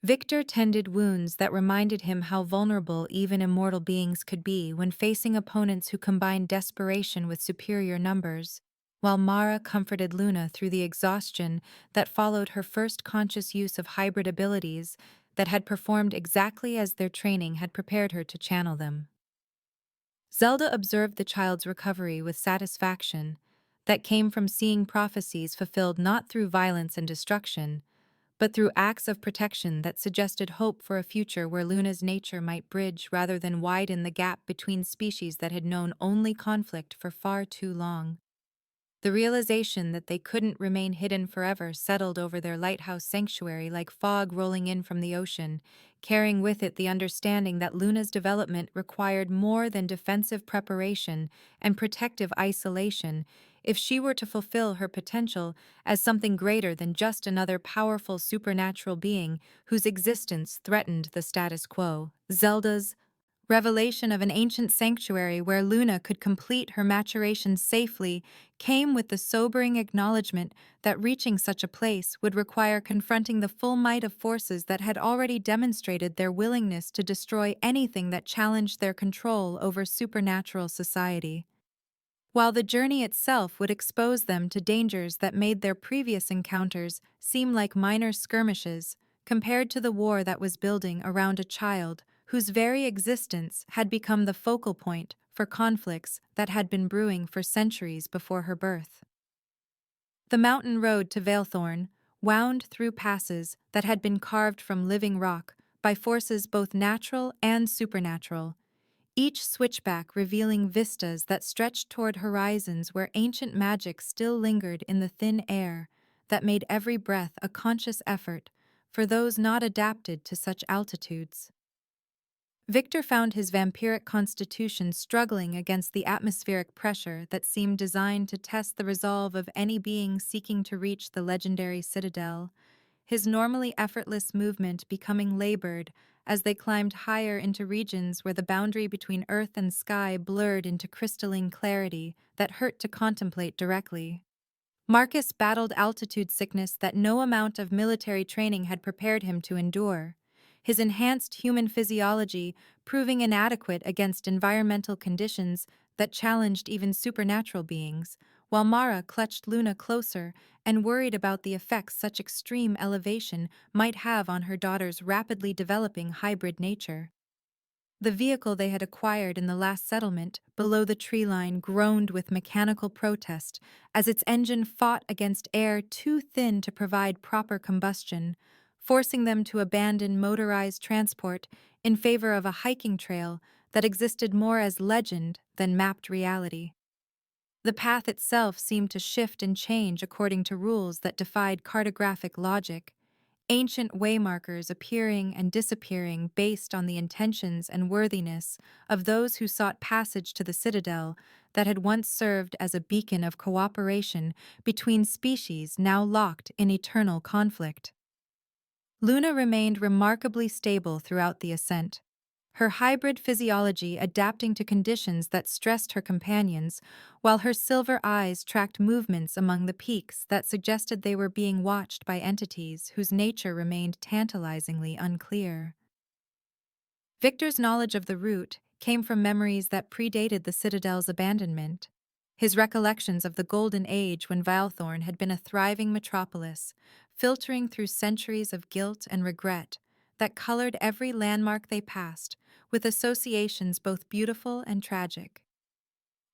Victor tended wounds that reminded him how vulnerable even immortal beings could be when facing opponents who combined desperation with superior numbers, while Mara comforted Luna through the exhaustion that followed her first conscious use of hybrid abilities that had performed exactly as their training had prepared her to channel them. Zelda observed the child's recovery with satisfaction that came from seeing prophecies fulfilled not through violence and destruction, but through acts of protection that suggested hope for a future where Luna's nature might bridge rather than widen the gap between species that had known only conflict for far too long. The realization that they couldn't remain hidden forever settled over their lighthouse sanctuary like fog rolling in from the ocean, carrying with it the understanding that Luna's development required more than defensive preparation and protective isolation if she were to fulfill her potential as something greater than just another powerful supernatural being whose existence threatened the status quo. Zelda's revelation of an ancient sanctuary where Luna could complete her maturation safely came with the sobering acknowledgement that reaching such a place would require confronting the full might of forces that had already demonstrated their willingness to destroy anything that challenged their control over supernatural society. While the journey itself would expose them to dangers that made their previous encounters seem like minor skirmishes, compared to the war that was building around a child whose very existence had become the focal point for conflicts that had been brewing for centuries before her birth. The mountain road to Valethorn wound through passes that had been carved from living rock by forces both natural and supernatural, each switchback revealing vistas that stretched toward horizons where ancient magic still lingered in the thin air that made every breath a conscious effort for those not adapted to such altitudes. Victor found his vampiric constitution struggling against the atmospheric pressure that seemed designed to test the resolve of any being seeking to reach the legendary citadel, his normally effortless movement becoming labored as they climbed higher into regions where the boundary between earth and sky blurred into crystalline clarity that hurt to contemplate directly. Marcus battled altitude sickness that no amount of military training had prepared him to endure, his enhanced human physiology proving inadequate against environmental conditions that challenged even supernatural beings, while Mara clutched Luna closer and worried about the effects such extreme elevation might have on her daughter's rapidly developing hybrid nature. The vehicle they had acquired in the last settlement below the tree line groaned with mechanical protest as its engine fought against air too thin to provide proper combustion, forcing them to abandon motorized transport in favor of a hiking trail that existed more as legend than mapped reality. The path itself seemed to shift and change according to rules that defied cartographic logic, ancient waymarkers appearing and disappearing based on the intentions and worthiness of those who sought passage to the citadel that had once served as a beacon of cooperation between species now locked in eternal conflict. Luna remained remarkably stable throughout the ascent, her hybrid physiology adapting to conditions that stressed her companions, while her silver eyes tracked movements among the peaks that suggested they were being watched by entities whose nature remained tantalizingly unclear. Victor's knowledge of the route came from memories that predated the Citadel's abandonment. His recollections of the Golden Age when Valethorn had been a thriving metropolis, filtering through centuries of guilt and regret that colored every landmark they passed, with associations both beautiful and tragic.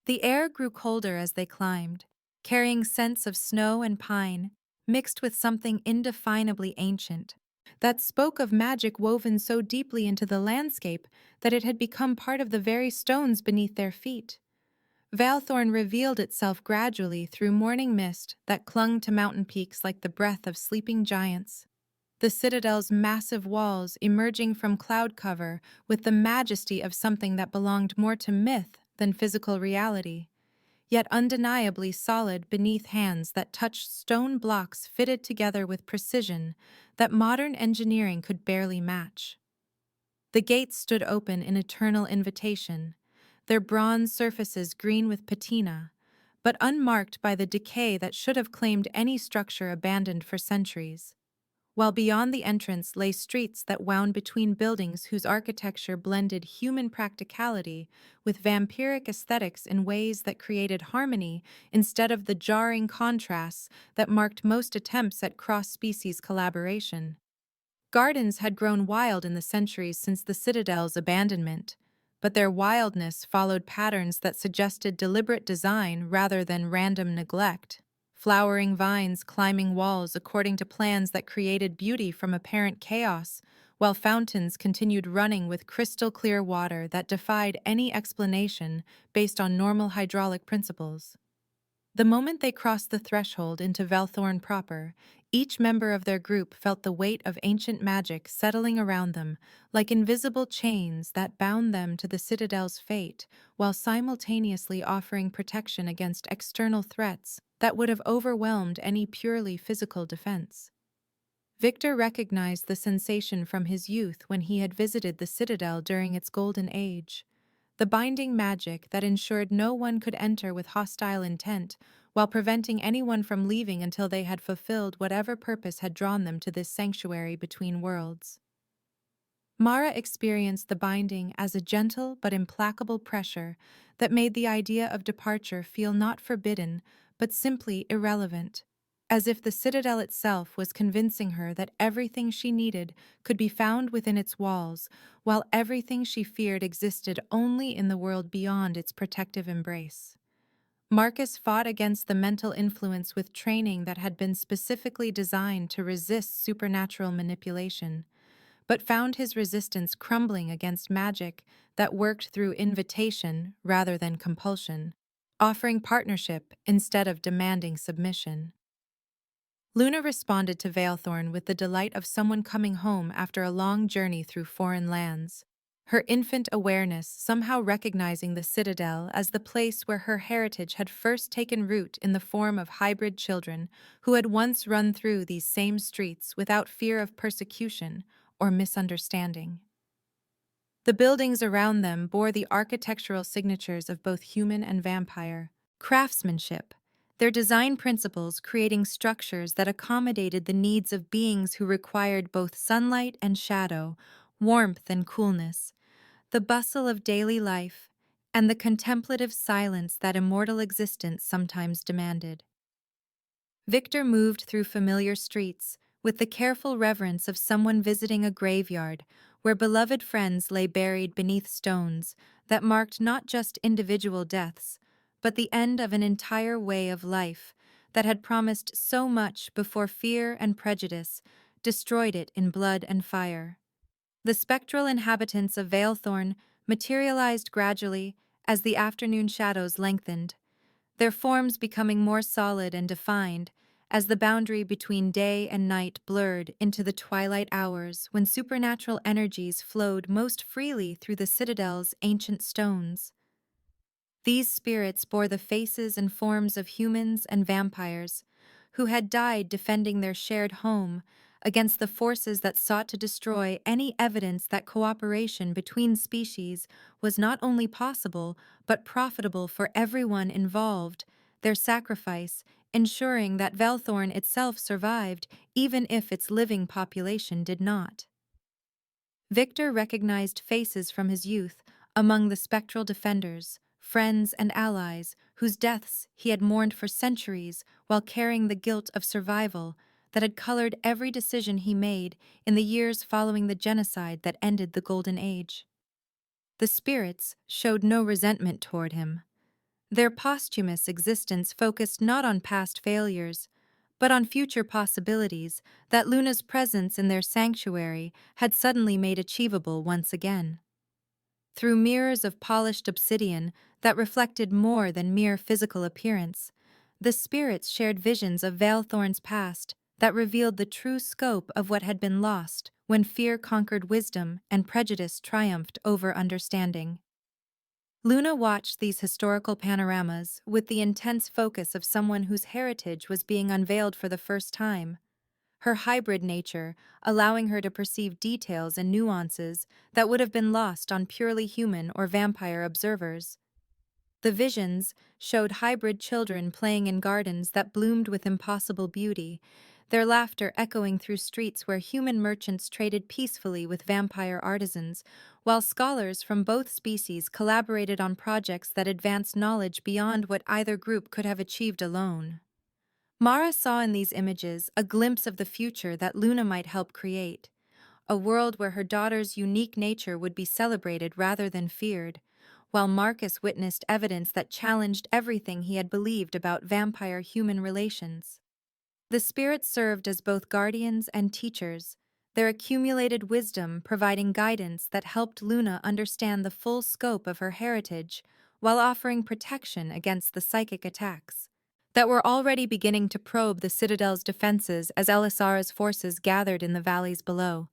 The air grew colder as they climbed, carrying scents of snow and pine, mixed with something indefinably ancient, that spoke of magic woven so deeply into the landscape that it had become part of the very stones beneath their feet. Valethorn revealed itself gradually through morning mist that clung to mountain peaks like the breath of sleeping giants, the citadel's massive walls emerging from cloud cover with the majesty of something that belonged more to myth than physical reality, yet undeniably solid beneath hands that touched stone blocks fitted together with precision that modern engineering could barely match. The gates stood open in eternal invitation, their bronze surfaces green with patina, but unmarked by the decay that should have claimed any structure abandoned for centuries, while beyond the entrance lay streets that wound between buildings whose architecture blended human practicality with vampiric aesthetics in ways that created harmony instead of the jarring contrasts that marked most attempts at cross-species collaboration. Gardens had grown wild in the centuries since the citadel's abandonment, but their wildness followed patterns that suggested deliberate design rather than random neglect. flowering vines climbing walls according to plans that created beauty from apparent chaos, while fountains continued running with crystal clear water that defied any explanation based on normal hydraulic principles. The moment they crossed the threshold into Velthorn proper, each member of their group felt the weight of ancient magic settling around them, like invisible chains that bound them to the citadel's fate, while simultaneously offering protection against external threats that would have overwhelmed any purely physical defense. Victor recognized the sensation from his youth when he had visited the citadel during its golden age. The binding magic that ensured no one could enter with hostile intent, while preventing anyone from leaving until they had fulfilled whatever purpose had drawn them to this sanctuary between worlds. Mara experienced the binding as a gentle but implacable pressure that made the idea of departure feel not forbidden, but simply irrelevant, as if the citadel itself was convincing her that everything she needed could be found within its walls, while everything she feared existed only in the world beyond its protective embrace. Marcus fought against the mental influence with training that had been specifically designed to resist supernatural manipulation, but found his resistance crumbling against magic that worked through invitation rather than compulsion, offering partnership instead of demanding submission. Luna responded to Veilthorn with the delight of someone coming home after a long journey through foreign lands, her infant awareness somehow recognizing the citadel as the place where her heritage had first taken root in the form of hybrid children who had once run through these same streets without fear of persecution or misunderstanding. The buildings around them bore the architectural signatures of both human and vampire craftsmanship, their design principles creating structures that accommodated the needs of beings who required both sunlight and shadow, warmth and coolness, the bustle of daily life, and the contemplative silence that immortal existence sometimes demanded. Victor moved through familiar streets with the careful reverence of someone visiting a graveyard where beloved friends lay buried beneath stones that marked not just individual deaths, but the end of an entire way of life that had promised so much before fear and prejudice destroyed it in blood and fire. The spectral inhabitants of Veilthorn materialized gradually as the afternoon shadows lengthened, their forms becoming more solid and defined as the boundary between day and night blurred into the twilight hours when supernatural energies flowed most freely through the citadel's ancient stones. These spirits bore the faces and forms of humans and vampires who had died defending their shared home against the forces that sought to destroy any evidence that cooperation between species was not only possible but profitable for everyone involved, their sacrifice ensuring that Velthorn itself survived even if its living population did not. Victor recognized faces from his youth among the spectral defenders, friends and allies whose deaths he had mourned for centuries while carrying the guilt of survival that had colored every decision he made in the years following the genocide that ended the Golden Age. The spirits showed no resentment toward him. Their posthumous existence focused not on past failures, but on future possibilities that Luna's presence in their sanctuary had suddenly made achievable once again. Through mirrors of polished obsidian that reflected more than mere physical appearance, the spirits shared visions of Veilthorn's past that revealed the true scope of what had been lost when fear conquered wisdom and prejudice triumphed over understanding. Luna watched these historical panoramas with the intense focus of someone whose heritage was being unveiled for the first time, her hybrid nature allowing her to perceive details and nuances that would have been lost on purely human or vampire observers. The visions showed hybrid children playing in gardens that bloomed with impossible beauty, their laughter echoing through streets where human merchants traded peacefully with vampire artisans, while scholars from both species collaborated on projects that advanced knowledge beyond what either group could have achieved alone. Mara saw in these images a glimpse of the future that Luna might help create, a world where her daughter's unique nature would be celebrated rather than feared, while Marcus witnessed evidence that challenged everything he had believed about vampire-human relations. The spirits served as both guardians and teachers, their accumulated wisdom providing guidance that helped Luna understand the full scope of her heritage while offering protection against the psychic attacks that were already beginning to probe the Citadel's defenses as Elisara's forces gathered in the valleys below.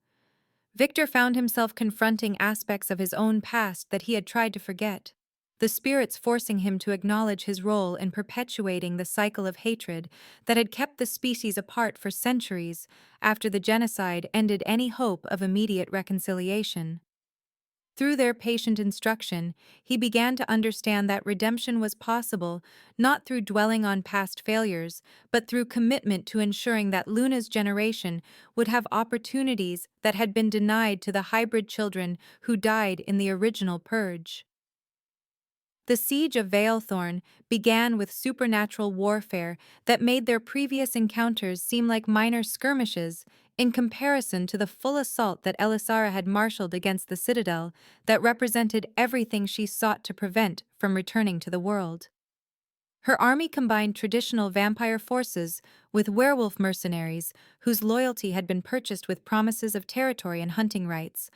Victor found himself confronting aspects of his own past that he had tried to forget, the spirits forcing him to acknowledge his role in perpetuating the cycle of hatred that had kept the species apart for centuries after the genocide ended any hope of immediate reconciliation. Through their patient instruction, he began to understand that redemption was possible not through dwelling on past failures, but through commitment to ensuring that Luna's generation would have opportunities that had been denied to the hybrid children who died in the original purge. The siege of Veilthorn began with supernatural warfare that made their previous encounters seem like minor skirmishes in comparison to the full assault that Elisara had marshaled against the citadel that represented everything she sought to prevent from returning to the world. Her army combined traditional vampire forces with werewolf mercenaries whose loyalty had been purchased with promises of territory and hunting rights,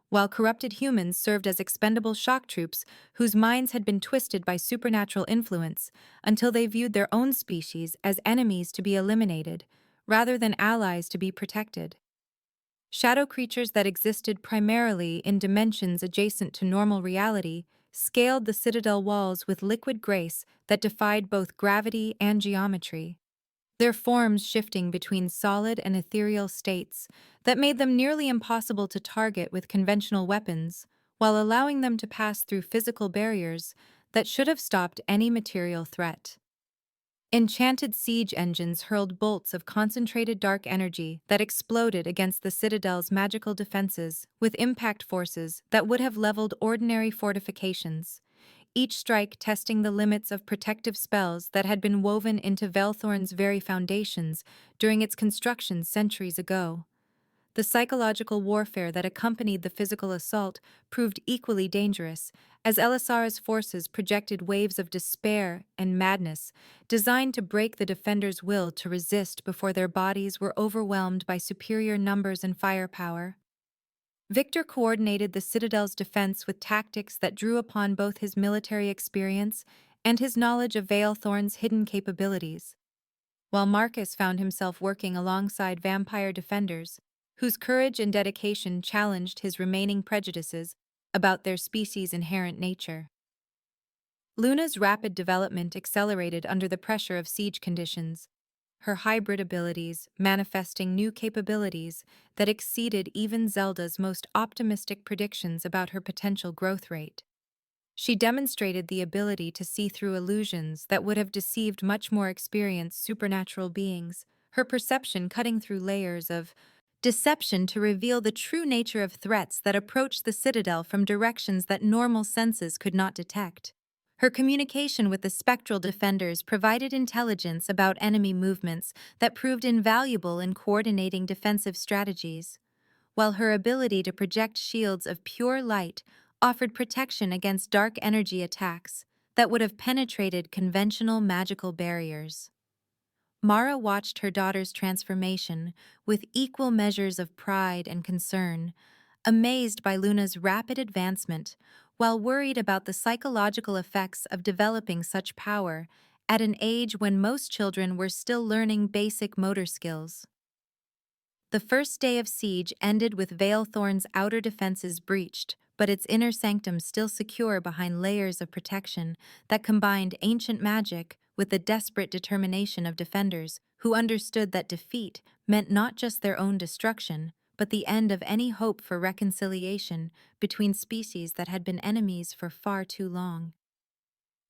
while corrupted humans served as expendable shock troops whose minds had been twisted by supernatural influence until they viewed their own species as enemies to be eliminated, rather than allies to be protected. Shadow creatures that existed primarily in dimensions adjacent to normal reality scaled the citadel walls with liquid grace that defied both gravity and geometry, their forms shifting between solid and ethereal states that made them nearly impossible to target with conventional weapons, while allowing them to pass through physical barriers that should have stopped any material threat. Enchanted siege engines hurled bolts of concentrated dark energy that exploded against the citadel's magical defenses with impact forces that would have leveled ordinary fortifications, each strike testing the limits of protective spells that had been woven into Velthorn's very foundations during its construction centuries ago. The psychological warfare that accompanied the physical assault proved equally dangerous, as Elisara's forces projected waves of despair and madness, designed to break the defenders' will to resist before their bodies were overwhelmed by superior numbers and firepower. Victor coordinated the Citadel's defense with tactics that drew upon both his military experience and his knowledge of Veilthorn's hidden capabilities, while Marcus found himself working alongside vampire defenders, whose courage and dedication challenged his remaining prejudices about their species' inherent nature. Luna's rapid development accelerated under the pressure of siege conditions, her hybrid abilities manifesting new capabilities that exceeded even Zelda's most optimistic predictions about her potential growth rate. She demonstrated the ability to see through illusions that would have deceived much more experienced supernatural beings, her perception cutting through layers of deception to reveal the true nature of threats that approached the citadel from directions that normal senses could not detect. Her communication with the spectral defenders provided intelligence about enemy movements that proved invaluable in coordinating defensive strategies, while her ability to project shields of pure light offered protection against dark energy attacks that would have penetrated conventional magical barriers. Mara watched her daughter's transformation with equal measures of pride and concern, amazed by Luna's rapid advancement, while worried about the psychological effects of developing such power at an age when most children were still learning basic motor skills. The first day of siege ended with Veilthorn's outer defenses breached, but its inner sanctum still secure behind layers of protection that combined ancient magic with the desperate determination of defenders who understood that defeat meant not just their own destruction, but the end of any hope for reconciliation between species that had been enemies for far too long.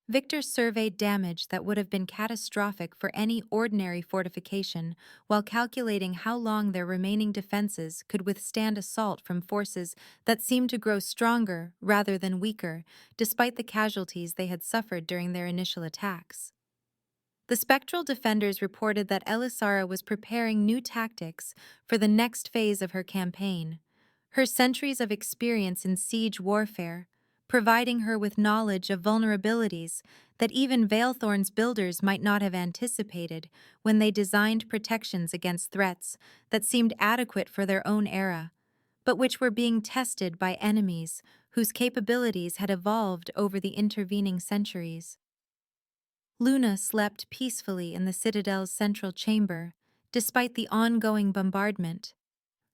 Victor surveyed damage that would have been catastrophic for any ordinary fortification while calculating how long their remaining defenses could withstand assault from forces that seemed to grow stronger rather than weaker, despite the casualties they had suffered during their initial attacks. The spectral defenders reported that Elisara was preparing new tactics for the next phase of her campaign. Her centuries of experience in siege warfare, providing her with knowledge of vulnerabilities that even Veilthorn's builders might not have anticipated when they designed protections against threats that seemed adequate for their own era, but which were being tested by enemies whose capabilities had evolved over the intervening centuries. Luna slept peacefully in the Citadel's central chamber, despite the ongoing bombardment,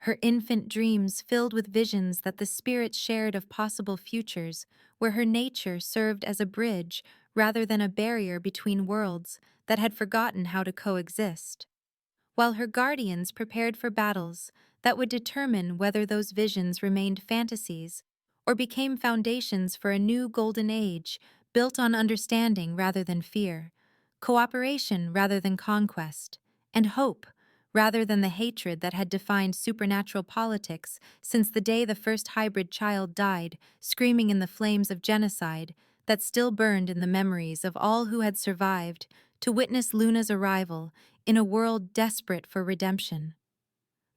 her infant dreams filled with visions that the spirits shared of possible futures where her nature served as a bridge rather than a barrier between worlds that had forgotten how to coexist, while her guardians prepared for battles that would determine whether those visions remained fantasies or became foundations for a new golden age built on understanding rather than fear, cooperation rather than conquest, and hope rather than the hatred that had defined supernatural politics since the day the first hybrid child died, screaming in the flames of genocide that still burned in the memories of all who had survived to witness Luna's arrival in a world desperate for redemption.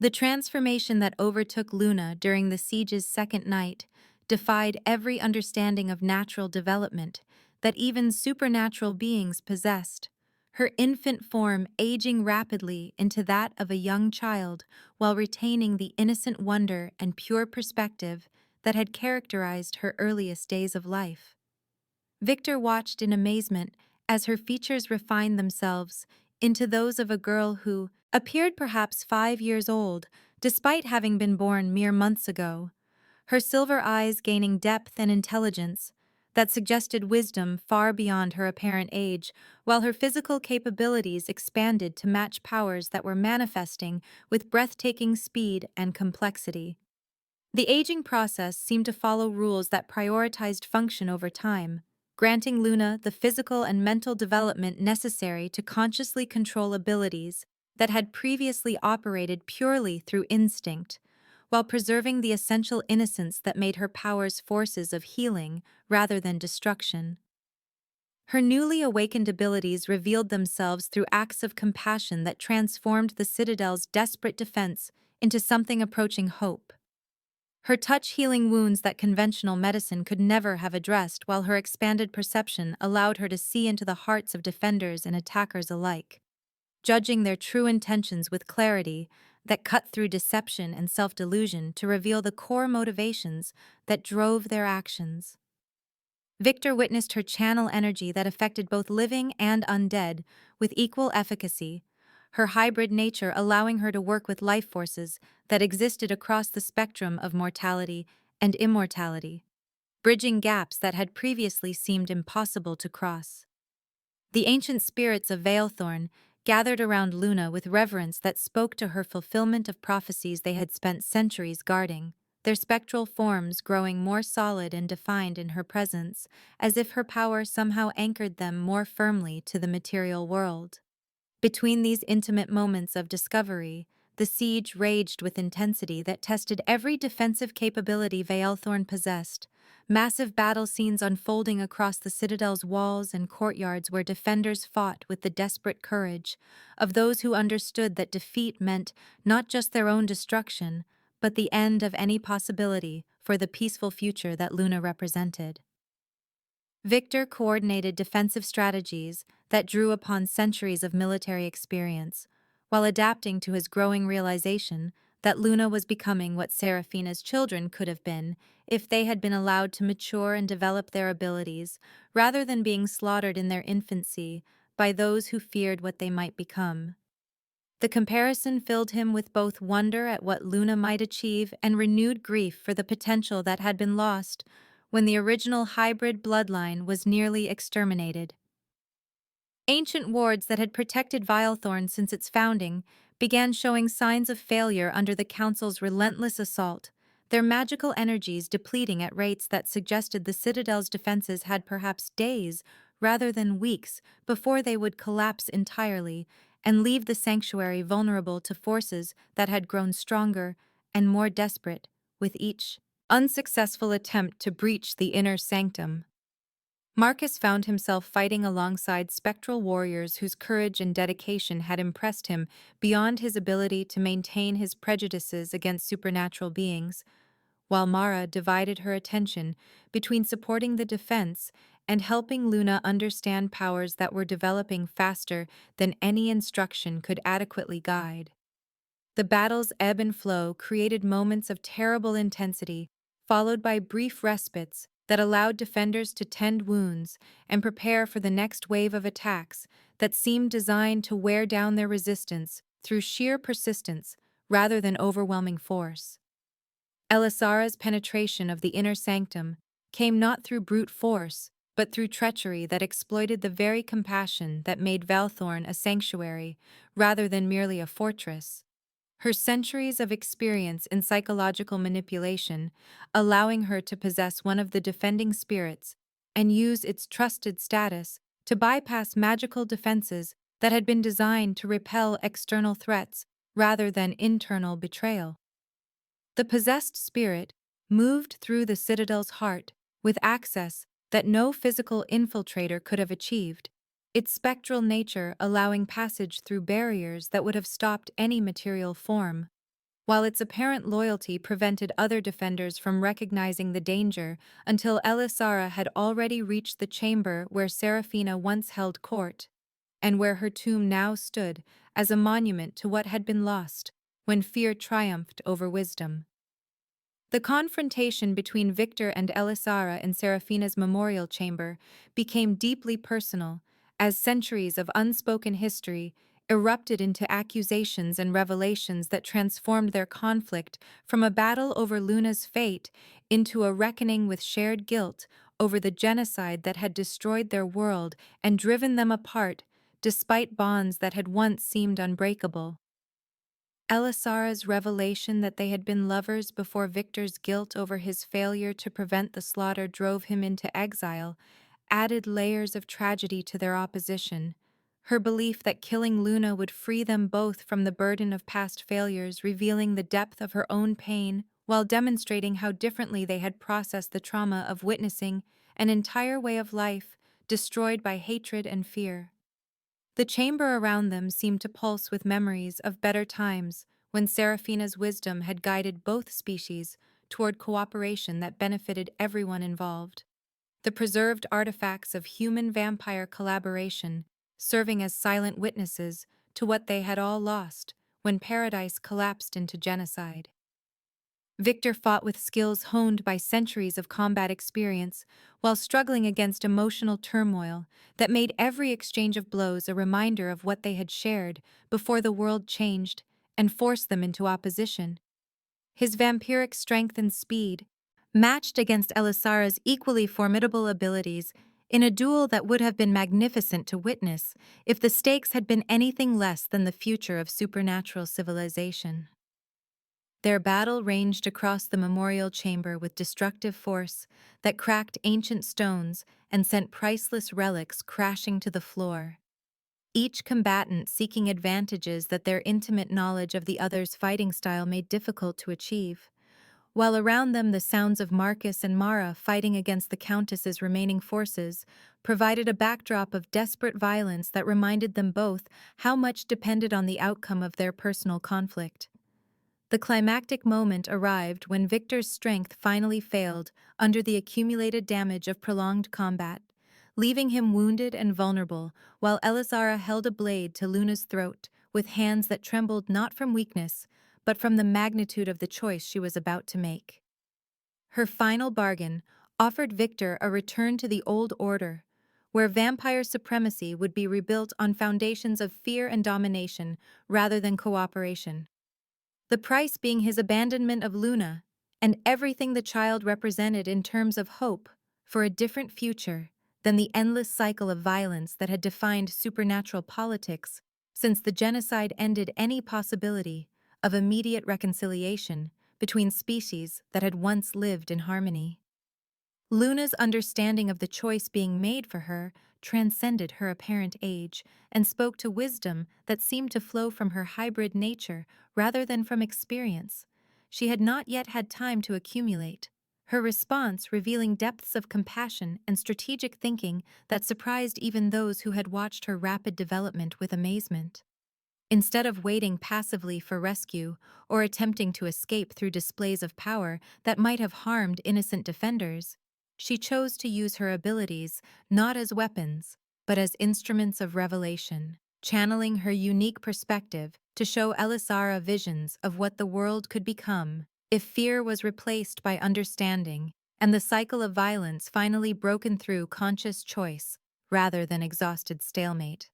The transformation that overtook Luna during the siege's second night defied every understanding of natural development that even supernatural beings possessed, her infant form aging rapidly into that of a young child while retaining the innocent wonder and pure perspective that had characterized her earliest days of life. Victor watched in amazement as her features refined themselves into those of a girl who appeared perhaps 5 years old, despite having been born mere months ago, her silver eyes gaining depth and intelligence that suggested wisdom far beyond her apparent age, while her physical capabilities expanded to match powers that were manifesting with breathtaking speed and complexity. The aging process seemed to follow rules that prioritized function over time, granting Luna the physical and mental development necessary to consciously control abilities that had previously operated purely through instinct, while preserving the essential innocence that made her powers forces of healing rather than destruction. Her newly awakened abilities revealed themselves through acts of compassion that transformed the Citadel's desperate defense into something approaching hope. Her touch healing wounds that conventional medicine could never have addressed, while her expanded perception allowed her to see into the hearts of defenders and attackers alike, judging their true intentions with clarity that cut through deception and self-delusion to reveal the core motivations that drove their actions. Victor witnessed her channel energy that affected both living and undead with equal efficacy, her hybrid nature allowing her to work with life forces that existed across the spectrum of mortality and immortality, bridging gaps that had previously seemed impossible to cross. The ancient spirits of Veilthorn gathered around Luna with reverence that spoke to her fulfillment of prophecies they had spent centuries guarding, their spectral forms growing more solid and defined in her presence, as if her power somehow anchored them more firmly to the material world. Between these intimate moments of discovery, the siege raged with intensity that tested every defensive capability Veilthorn possessed, massive battle scenes unfolding across the Citadel's walls and courtyards where defenders fought with the desperate courage of those who understood that defeat meant not just their own destruction, but the end of any possibility for the peaceful future that Luna represented. Victor coordinated defensive strategies that drew upon centuries of military experience, while adapting to his growing realization that Luna was becoming what Seraphina's children could have been if they had been allowed to mature and develop their abilities, rather than being slaughtered in their infancy by those who feared what they might become. The comparison filled him with both wonder at what Luna might achieve and renewed grief for the potential that had been lost when the original hybrid bloodline was nearly exterminated. Ancient wards that had protected Vilethorn since its founding began showing signs of failure under the Council's relentless assault, their magical energies depleting at rates that suggested the Citadel's defenses had perhaps days rather than weeks before they would collapse entirely and leave the sanctuary vulnerable to forces that had grown stronger and more desperate with each unsuccessful attempt to breach the inner sanctum. Marcus found himself fighting alongside spectral warriors whose courage and dedication had impressed him beyond his ability to maintain his prejudices against supernatural beings, while Mara divided her attention between supporting the defense and helping Luna understand powers that were developing faster than any instruction could adequately guide. The battle's ebb and flow created moments of terrible intensity, followed by brief respites that allowed defenders to tend wounds and prepare for the next wave of attacks that seemed designed to wear down their resistance through sheer persistence rather than overwhelming force. Elisara's penetration of the inner sanctum came not through brute force, but through treachery that exploited the very compassion that made Valthorn a sanctuary rather than merely a fortress. Her centuries of experience in psychological manipulation, allowing her to possess one of the defending spirits and use its trusted status to bypass magical defenses that had been designed to repel external threats rather than internal betrayal. The possessed spirit moved through the citadel's heart with access that no physical infiltrator could have achieved, its spectral nature allowing passage through barriers that would have stopped any material form, while its apparent loyalty prevented other defenders from recognizing the danger until Elisara had already reached the chamber where Seraphina once held court, and where her tomb now stood as a monument to what had been lost when fear triumphed over wisdom. The confrontation between Victor and Elisara in Seraphina's memorial chamber became deeply personal, as centuries of unspoken history erupted into accusations and revelations that transformed their conflict from a battle over Luna's fate into a reckoning with shared guilt over the genocide that had destroyed their world and driven them apart, despite bonds that had once seemed unbreakable. Elisara's revelation that they had been lovers before Victor's guilt over his failure to prevent the slaughter drove him into exile added layers of tragedy to their opposition. Her belief that killing Luna would free them both from the burden of past failures, revealing the depth of her own pain while demonstrating how differently they had processed the trauma of witnessing an entire way of life destroyed by hatred and fear. The chamber around them seemed to pulse with memories of better times when Seraphina's wisdom had guided both species toward cooperation that benefited everyone involved. The preserved artifacts of human-vampire collaboration serving as silent witnesses to what they had all lost when paradise collapsed into genocide. Victor fought with skills honed by centuries of combat experience while struggling against emotional turmoil that made every exchange of blows a reminder of what they had shared before the world changed and forced them into opposition. His vampiric strength and speed, matched against Elisara's equally formidable abilities in a duel that would have been magnificent to witness if the stakes had been anything less than the future of supernatural civilization. Their battle ranged across the memorial chamber with destructive force that cracked ancient stones and sent priceless relics crashing to the floor. Each combatant seeking advantages that their intimate knowledge of the other's fighting style made difficult to achieve, while around them the sounds of Marcus and Mara fighting against the Countess's remaining forces provided a backdrop of desperate violence that reminded them both how much depended on the outcome of their personal conflict. The climactic moment arrived when Victor's strength finally failed under the accumulated damage of prolonged combat, leaving him wounded and vulnerable, while Elisara held a blade to Luna's throat with hands that trembled not from weakness, but from the magnitude of the choice she was about to make. Her final bargain offered Victor a return to the old order, where vampire supremacy would be rebuilt on foundations of fear and domination rather than cooperation. The price being his abandonment of Luna and everything the child represented in terms of hope for a different future than the endless cycle of violence that had defined supernatural politics since the genocide ended any possibility of immediate reconciliation between species that had once lived in harmony. Luna's understanding of the choice being made for her transcended her apparent age and spoke to wisdom that seemed to flow from her hybrid nature rather than from experience she had not yet had time to accumulate, her response revealing depths of compassion and strategic thinking that surprised even those who had watched her rapid development with amazement. Instead of waiting passively for rescue or attempting to escape through displays of power that might have harmed innocent defenders, she chose to use her abilities not as weapons, but as instruments of revelation, channeling her unique perspective to show Elisara visions of what the world could become if fear was replaced by understanding and the cycle of violence finally broken through conscious choice rather than exhausted stalemate.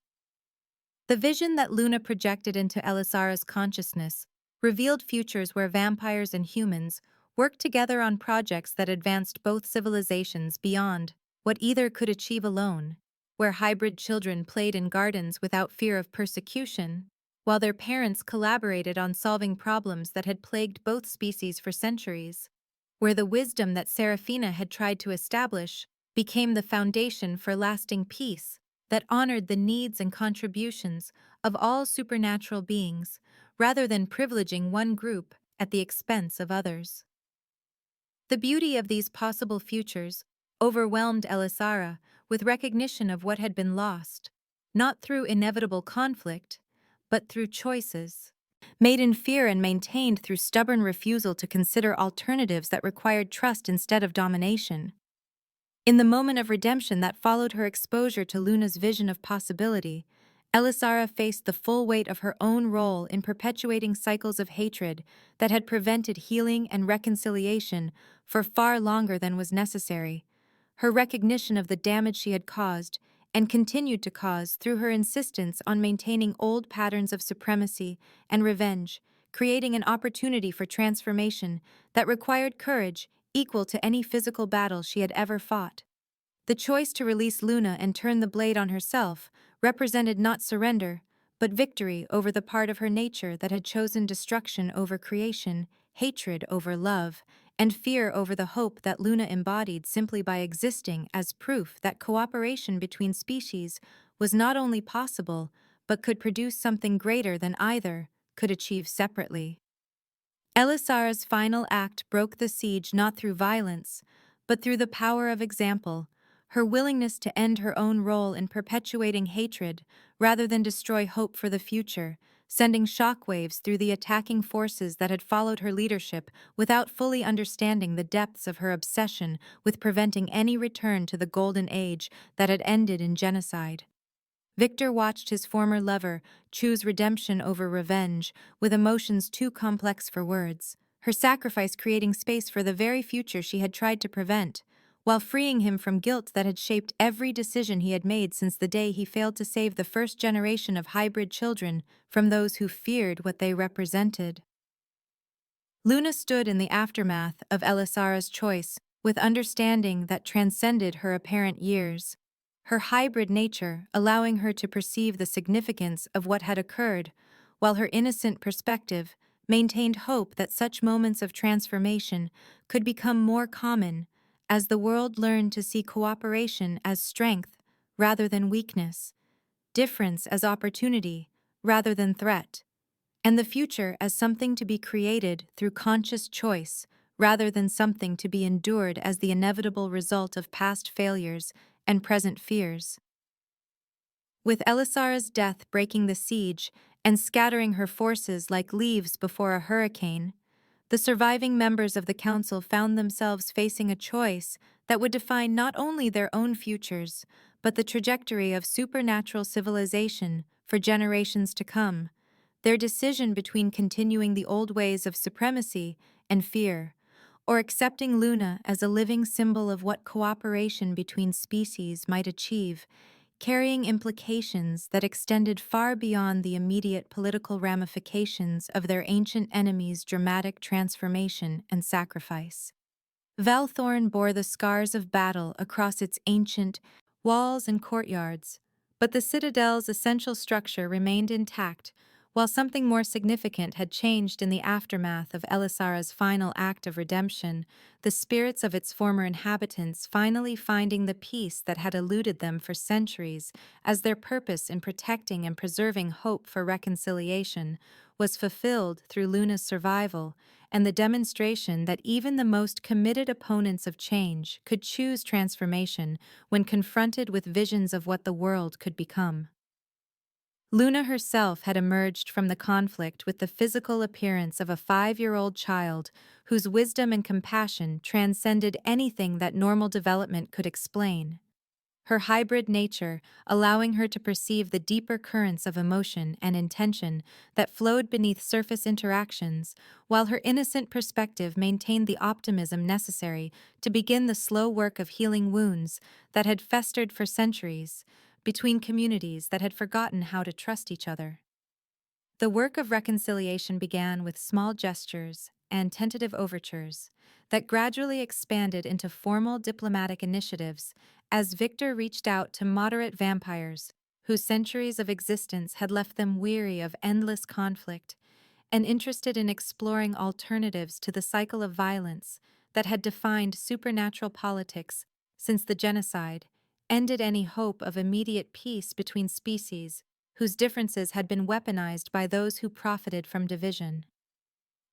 The vision that Luna projected into Elisara's consciousness revealed futures where vampires and humans worked together on projects that advanced both civilizations beyond what either could achieve alone, where hybrid children played in gardens without fear of persecution, while their parents collaborated on solving problems that had plagued both species for centuries, where the wisdom that Serafina had tried to establish became the foundation for lasting peace that honored the needs and contributions of all supernatural beings, rather than privileging one group at the expense of others. The beauty of these possible futures overwhelmed Elisara with recognition of what had been lost, not through inevitable conflict, but through choices made in fear and maintained through stubborn refusal to consider alternatives that required trust instead of domination. In the moment of redemption that followed her exposure to Luna's vision of possibility, Elisara faced the full weight of her own role in perpetuating cycles of hatred that had prevented healing and reconciliation for far longer than was necessary. Her recognition of the damage she had caused and continued to cause through her insistence on maintaining old patterns of supremacy and revenge, creating an opportunity for transformation that required courage equal to any physical battle she had ever fought. The choice to release Luna and turn the blade on herself represented not surrender, but victory over the part of her nature that had chosen destruction over creation, hatred over love, and fear over the hope that Luna embodied simply by existing as proof that cooperation between species was not only possible, but could produce something greater than either could achieve separately. Elisara's final act broke the siege not through violence, but through the power of example, her willingness to end her own role in perpetuating hatred rather than destroy hope for the future, sending shockwaves through the attacking forces that had followed her leadership without fully understanding the depths of her obsession with preventing any return to the golden age that had ended in genocide. Victor watched his former lover choose redemption over revenge with emotions too complex for words, her sacrifice creating space for the very future she had tried to prevent, while freeing him from guilt that had shaped every decision he had made since the day he failed to save the first generation of hybrid children from those who feared what they represented. Luna stood in the aftermath of Elisara's choice with understanding that transcended her apparent years, her hybrid nature allowing her to perceive the significance of what had occurred, while her innocent perspective maintained hope that such moments of transformation could become more common as the world learned to see cooperation as strength rather than weakness, difference as opportunity rather than threat, and the future as something to be created through conscious choice rather than something to be endured as the inevitable result of past failures and present fears. With Elisara's death breaking the siege and scattering her forces like leaves before a hurricane, the surviving members of the council found themselves facing a choice that would define not only their own futures, but the trajectory of supernatural civilization for generations to come. Their decision between continuing the old ways of supremacy and fear, or accepting Luna as a living symbol of what cooperation between species might achieve, carrying implications that extended far beyond the immediate political ramifications of their ancient enemies' dramatic transformation and sacrifice. Valthorn bore the scars of battle across its ancient walls and courtyards, but the citadel's essential structure remained intact, while something more significant had changed in the aftermath of Elisara's final act of redemption, the spirits of its former inhabitants finally finding the peace that had eluded them for centuries, as their purpose in protecting and preserving hope for reconciliation was fulfilled through Luna's survival, and the demonstration that even the most committed opponents of change could choose transformation when confronted with visions of what the world could become. Luna herself had emerged from the conflict with the physical appearance of a 5-year-old child whose wisdom and compassion transcended anything that normal development could explain. Her hybrid nature, allowing her to perceive the deeper currents of emotion and intention that flowed beneath surface interactions, while her innocent perspective maintained the optimism necessary to begin the slow work of healing wounds that had festered for centuries between communities that had forgotten how to trust each other. The work of reconciliation began with small gestures and tentative overtures that gradually expanded into formal diplomatic initiatives as Victor reached out to moderate vampires whose centuries of existence had left them weary of endless conflict and interested in exploring alternatives to the cycle of violence that had defined supernatural politics since the genocide ended any hope of immediate peace between species whose differences had been weaponized by those who profited from division.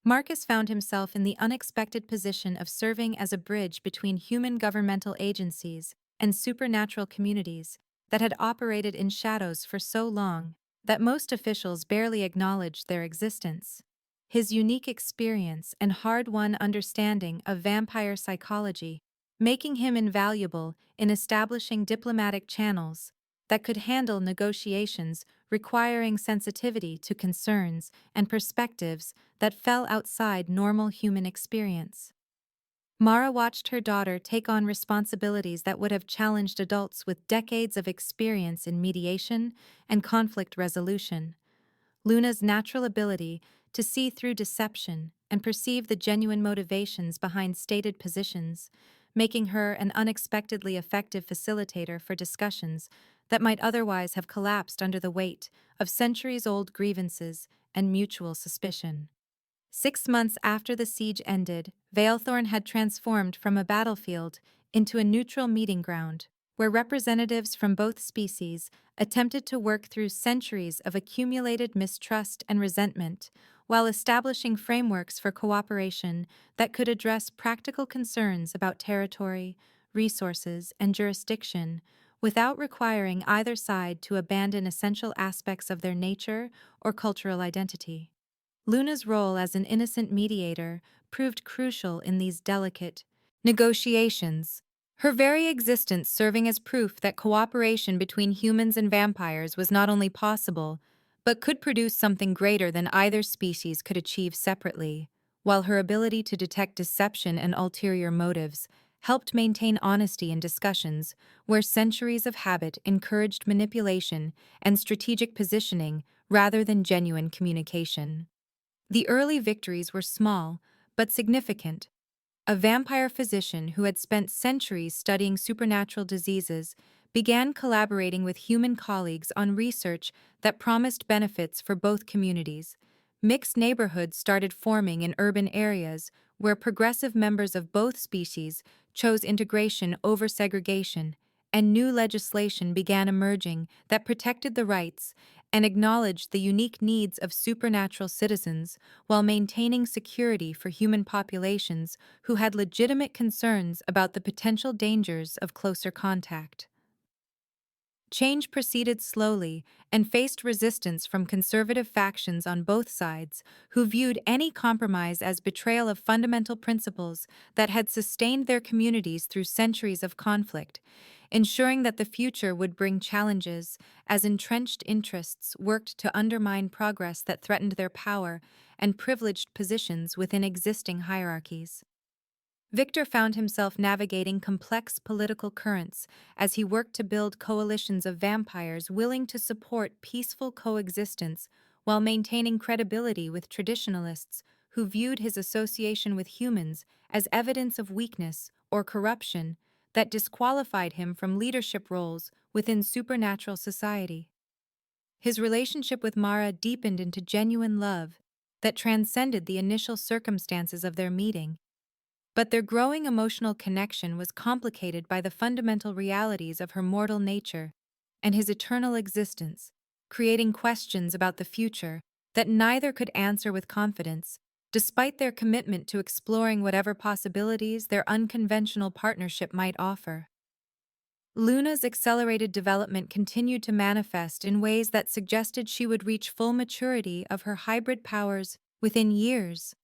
Marcus found himself in the unexpected position of serving as a bridge between human governmental agencies and supernatural communities that had operated in shadows for so long that most officials barely acknowledged their existence. His unique experience and hard-won understanding of vampire psychology making him invaluable in establishing diplomatic channels that could handle negotiations requiring sensitivity to concerns and perspectives that fell outside normal human experience. Mara watched her daughter take on responsibilities that would have challenged adults with decades of experience in mediation and conflict resolution. Luna's natural ability to see through deception and perceive the genuine motivations behind stated positions, making her an unexpectedly effective facilitator for discussions that might otherwise have collapsed under the weight of centuries-old grievances and mutual suspicion. 6 months after the siege ended, Valethorn had transformed from a battlefield into a neutral meeting ground, where representatives from both species attempted to work through centuries of accumulated mistrust and resentment, while establishing frameworks for cooperation that could address practical concerns about territory, resources, and jurisdiction, without requiring either side to abandon essential aspects of their nature or cultural identity. Luna's role as an innocent mediator proved crucial in these delicate negotiations, her very existence serving as proof that cooperation between humans and vampires was not only possible, but could produce something greater than either species could achieve separately, while her ability to detect deception and ulterior motives helped maintain honesty in discussions where centuries of habit encouraged manipulation and strategic positioning rather than genuine communication. The early victories were small, but significant. A vampire physician who had spent centuries studying supernatural diseases began collaborating with human colleagues on research that promised benefits for both communities. Mixed neighborhoods started forming in urban areas where progressive members of both species chose integration over segregation, and new legislation began emerging that protected the rights and acknowledged the unique needs of supernatural citizens while maintaining security for human populations who had legitimate concerns about the potential dangers of closer contact. Change proceeded slowly and faced resistance from conservative factions on both sides, who viewed any compromise as betrayal of fundamental principles that had sustained their communities through centuries of conflict, ensuring that the future would bring challenges as entrenched interests worked to undermine progress that threatened their power and privileged positions within existing hierarchies. Victor found himself navigating complex political currents as he worked to build coalitions of vampires willing to support peaceful coexistence while maintaining credibility with traditionalists who viewed his association with humans as evidence of weakness or corruption that disqualified him from leadership roles within supernatural society. His relationship with Mara deepened into genuine love that transcended the initial circumstances of their meeting. But their growing emotional connection was complicated by the fundamental realities of her mortal nature and his eternal existence, creating questions about the future that neither could answer with confidence, despite their commitment to exploring whatever possibilities their unconventional partnership might offer. Luna's accelerated development continued to manifest in ways that suggested she would reach full maturity of her hybrid powers within years,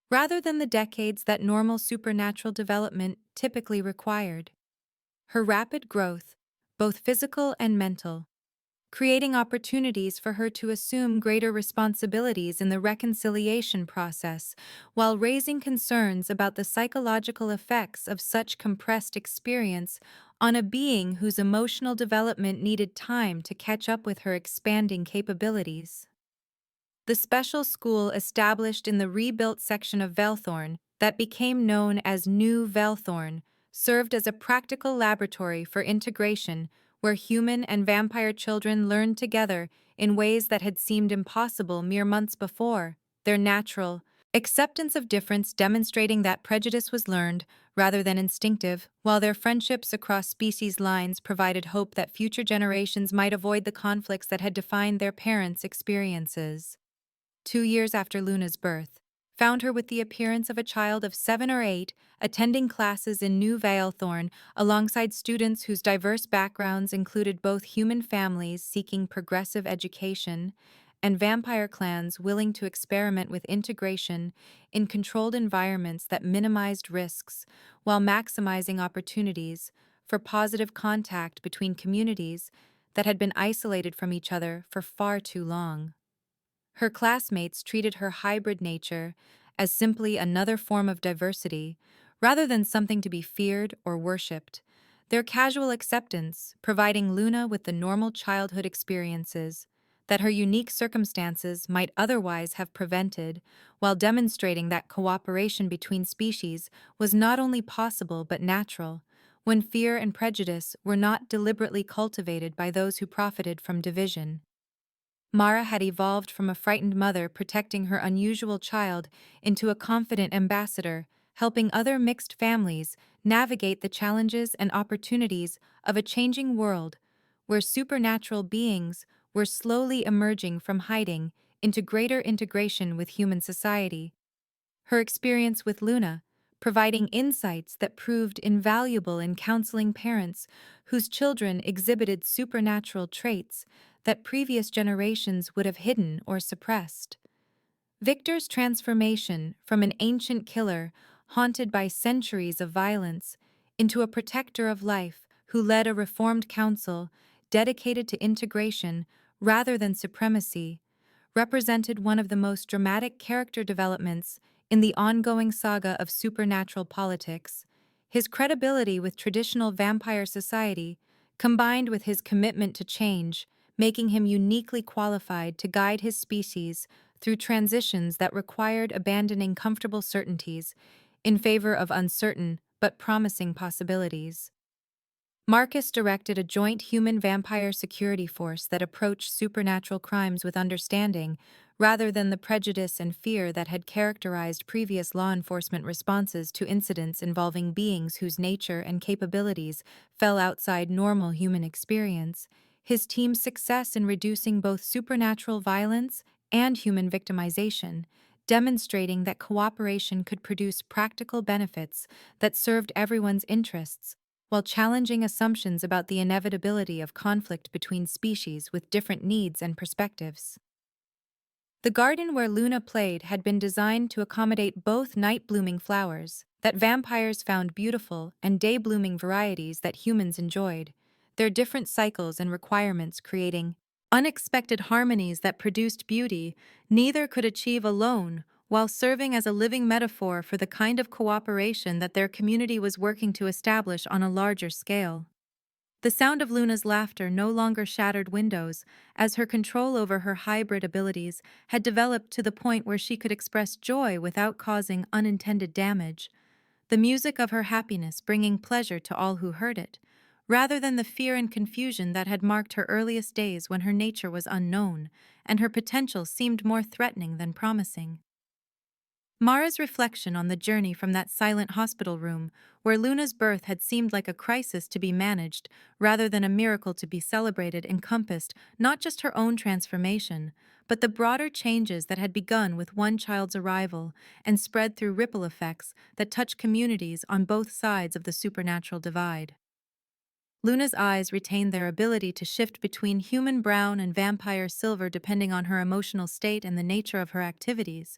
rather than the decades that normal supernatural development typically required. Her rapid growth, both physical and mental, creating opportunities for her to assume greater responsibilities in the reconciliation process, while raising concerns about the psychological effects of such compressed experience on a being whose emotional development needed time to catch up with her expanding capabilities. The special school established in the rebuilt section of Velthorn, that became known as New Velthorn, served as a practical laboratory for integration where human and vampire children learned together in ways that had seemed impossible mere months before. Their natural acceptance of difference demonstrating that prejudice was learned rather than instinctive, while their friendships across species lines provided hope that future generations might avoid the conflicts that had defined their parents' experiences. 2 years after Luna's birth, found her with the appearance of a child of 7 or 8, attending classes in New Valethorn alongside students whose diverse backgrounds included both human families seeking progressive education and vampire clans willing to experiment with integration in controlled environments that minimized risks while maximizing opportunities for positive contact between communities that had been isolated from each other for far too long. Her classmates treated her hybrid nature as simply another form of diversity, rather than something to be feared or worshipped, their casual acceptance providing Luna with the normal childhood experiences that her unique circumstances might otherwise have prevented, while demonstrating that cooperation between species was not only possible but natural, when fear and prejudice were not deliberately cultivated by those who profited from division. Mara had evolved from a frightened mother protecting her unusual child into a confident ambassador, helping other mixed families navigate the challenges and opportunities of a changing world where supernatural beings were slowly emerging from hiding into greater integration with human society. Her experience with Luna, providing insights that proved invaluable in counseling parents whose children exhibited supernatural traits that previous generations would have hidden or suppressed. Victor's transformation from an ancient killer haunted by centuries of violence into a protector of life who led a reformed council dedicated to integration rather than supremacy represented one of the most dramatic character developments in the ongoing saga of supernatural politics. His credibility with traditional vampire society, combined with his commitment to change, making him uniquely qualified to guide his species through transitions that required abandoning comfortable certainties in favor of uncertain but promising possibilities. Marcus directed a joint human-vampire security force that approached supernatural crimes with understanding, rather than the prejudice and fear that had characterized previous law enforcement responses to incidents involving beings whose nature and capabilities fell outside normal human experience. His team's success in reducing both supernatural violence and human victimization, demonstrating that cooperation could produce practical benefits that served everyone's interests, while challenging assumptions about the inevitability of conflict between species with different needs and perspectives. The garden where Luna played had been designed to accommodate both night-blooming flowers that vampires found beautiful and day-blooming varieties that humans enjoyed, their different cycles and requirements creating unexpected harmonies that produced beauty neither could achieve alone, while serving as a living metaphor for the kind of cooperation that their community was working to establish on a larger scale. The sound of Luna's laughter no longer shattered windows, as her control over her hybrid abilities had developed to the point where she could express joy without causing unintended damage, the music of her happiness bringing pleasure to all who heard it, rather than the fear and confusion that had marked her earliest days when her nature was unknown and her potential seemed more threatening than promising. Mara's reflection on the journey from that silent hospital room, where Luna's birth had seemed like a crisis to be managed rather than a miracle to be celebrated, encompassed not just her own transformation, but the broader changes that had begun with one child's arrival and spread through ripple effects that touched communities on both sides of the supernatural divide. Luna's eyes retained their ability to shift between human brown and vampire silver depending on her emotional state and the nature of her activities,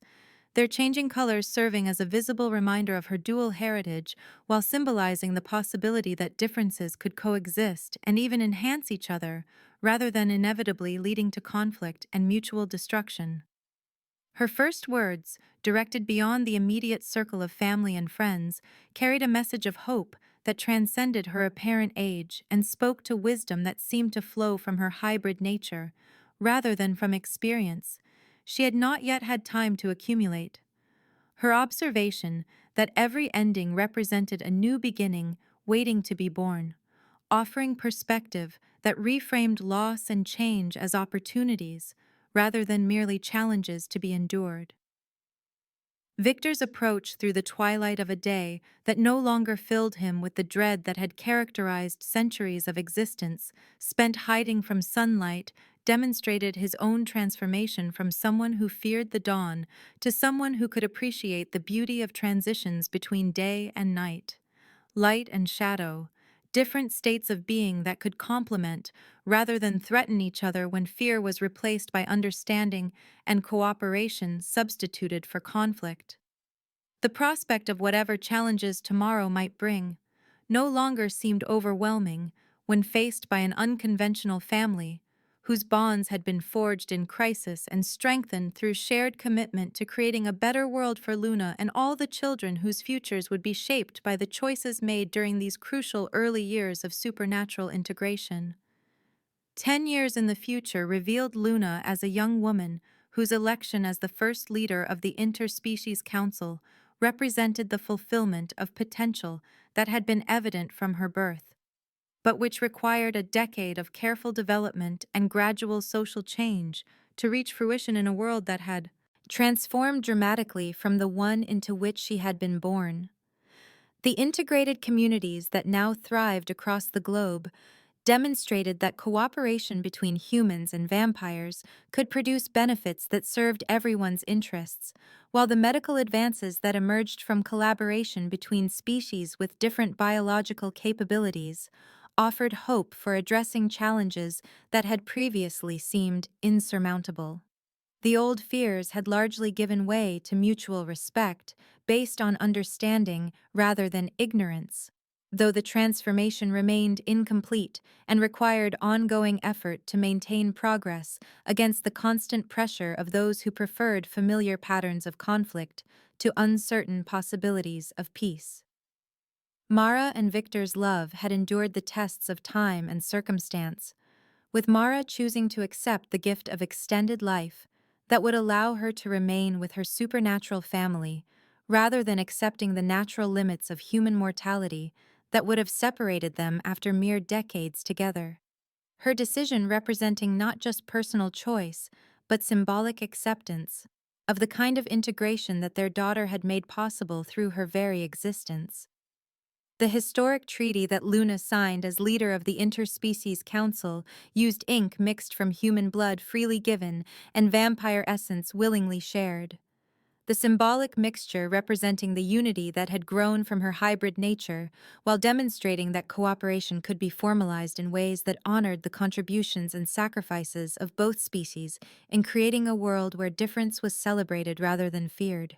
their changing colors serving as a visible reminder of her dual heritage while symbolizing the possibility that differences could coexist and even enhance each other, rather than inevitably leading to conflict and mutual destruction. Her first words, directed beyond the immediate circle of family and friends, carried a message of hope that transcended her apparent age and spoke to wisdom that seemed to flow from her hybrid nature, rather than from experience she had not yet had time to accumulate. Her observation that every ending represented a new beginning waiting to be born, offering perspective that reframed loss and change as opportunities rather than merely challenges to be endured. Victor's approach through the twilight of a day that no longer filled him with the dread that had characterized centuries of existence, spent hiding from sunlight, demonstrated his own transformation from someone who feared the dawn to someone who could appreciate the beauty of transitions between day and night. Light and shadow, different states of being that could complement rather than threaten each other when fear was replaced by understanding and cooperation substituted for conflict. The prospect of whatever challenges tomorrow might bring no longer seemed overwhelming when faced by an unconventional family whose bonds had been forged in crisis and strengthened through shared commitment to creating a better world for Luna and all the children whose futures would be shaped by the choices made during these crucial early years of supernatural integration. 10 years in the future revealed Luna as a young woman whose election as the first leader of the Interspecies Council represented the fulfillment of potential that had been evident from her birth, but which required a decade of careful development and gradual social change to reach fruition in a world that had transformed dramatically from the one into which she had been born. The integrated communities that now thrived across the globe demonstrated that cooperation between humans and vampires could produce benefits that served everyone's interests, while the medical advances that emerged from collaboration between species with different biological capabilities offered hope for addressing challenges that had previously seemed insurmountable. The old fears had largely given way to mutual respect, based on understanding rather than ignorance, though the transformation remained incomplete and required ongoing effort to maintain progress against the constant pressure of those who preferred familiar patterns of conflict to uncertain possibilities of peace. Mara and Victor's love had endured the tests of time and circumstance, with Mara choosing to accept the gift of extended life that would allow her to remain with her supernatural family, rather than accepting the natural limits of human mortality that would have separated them after mere decades together. Her decision representing not just personal choice, but symbolic acceptance of the kind of integration that their daughter had made possible through her very existence. The historic treaty that Luna signed as leader of the Interspecies Council used ink mixed from human blood freely given and vampire essence willingly shared. The symbolic mixture representing the unity that had grown from her hybrid nature, while demonstrating that cooperation could be formalized in ways that honored the contributions and sacrifices of both species in creating a world where difference was celebrated rather than feared.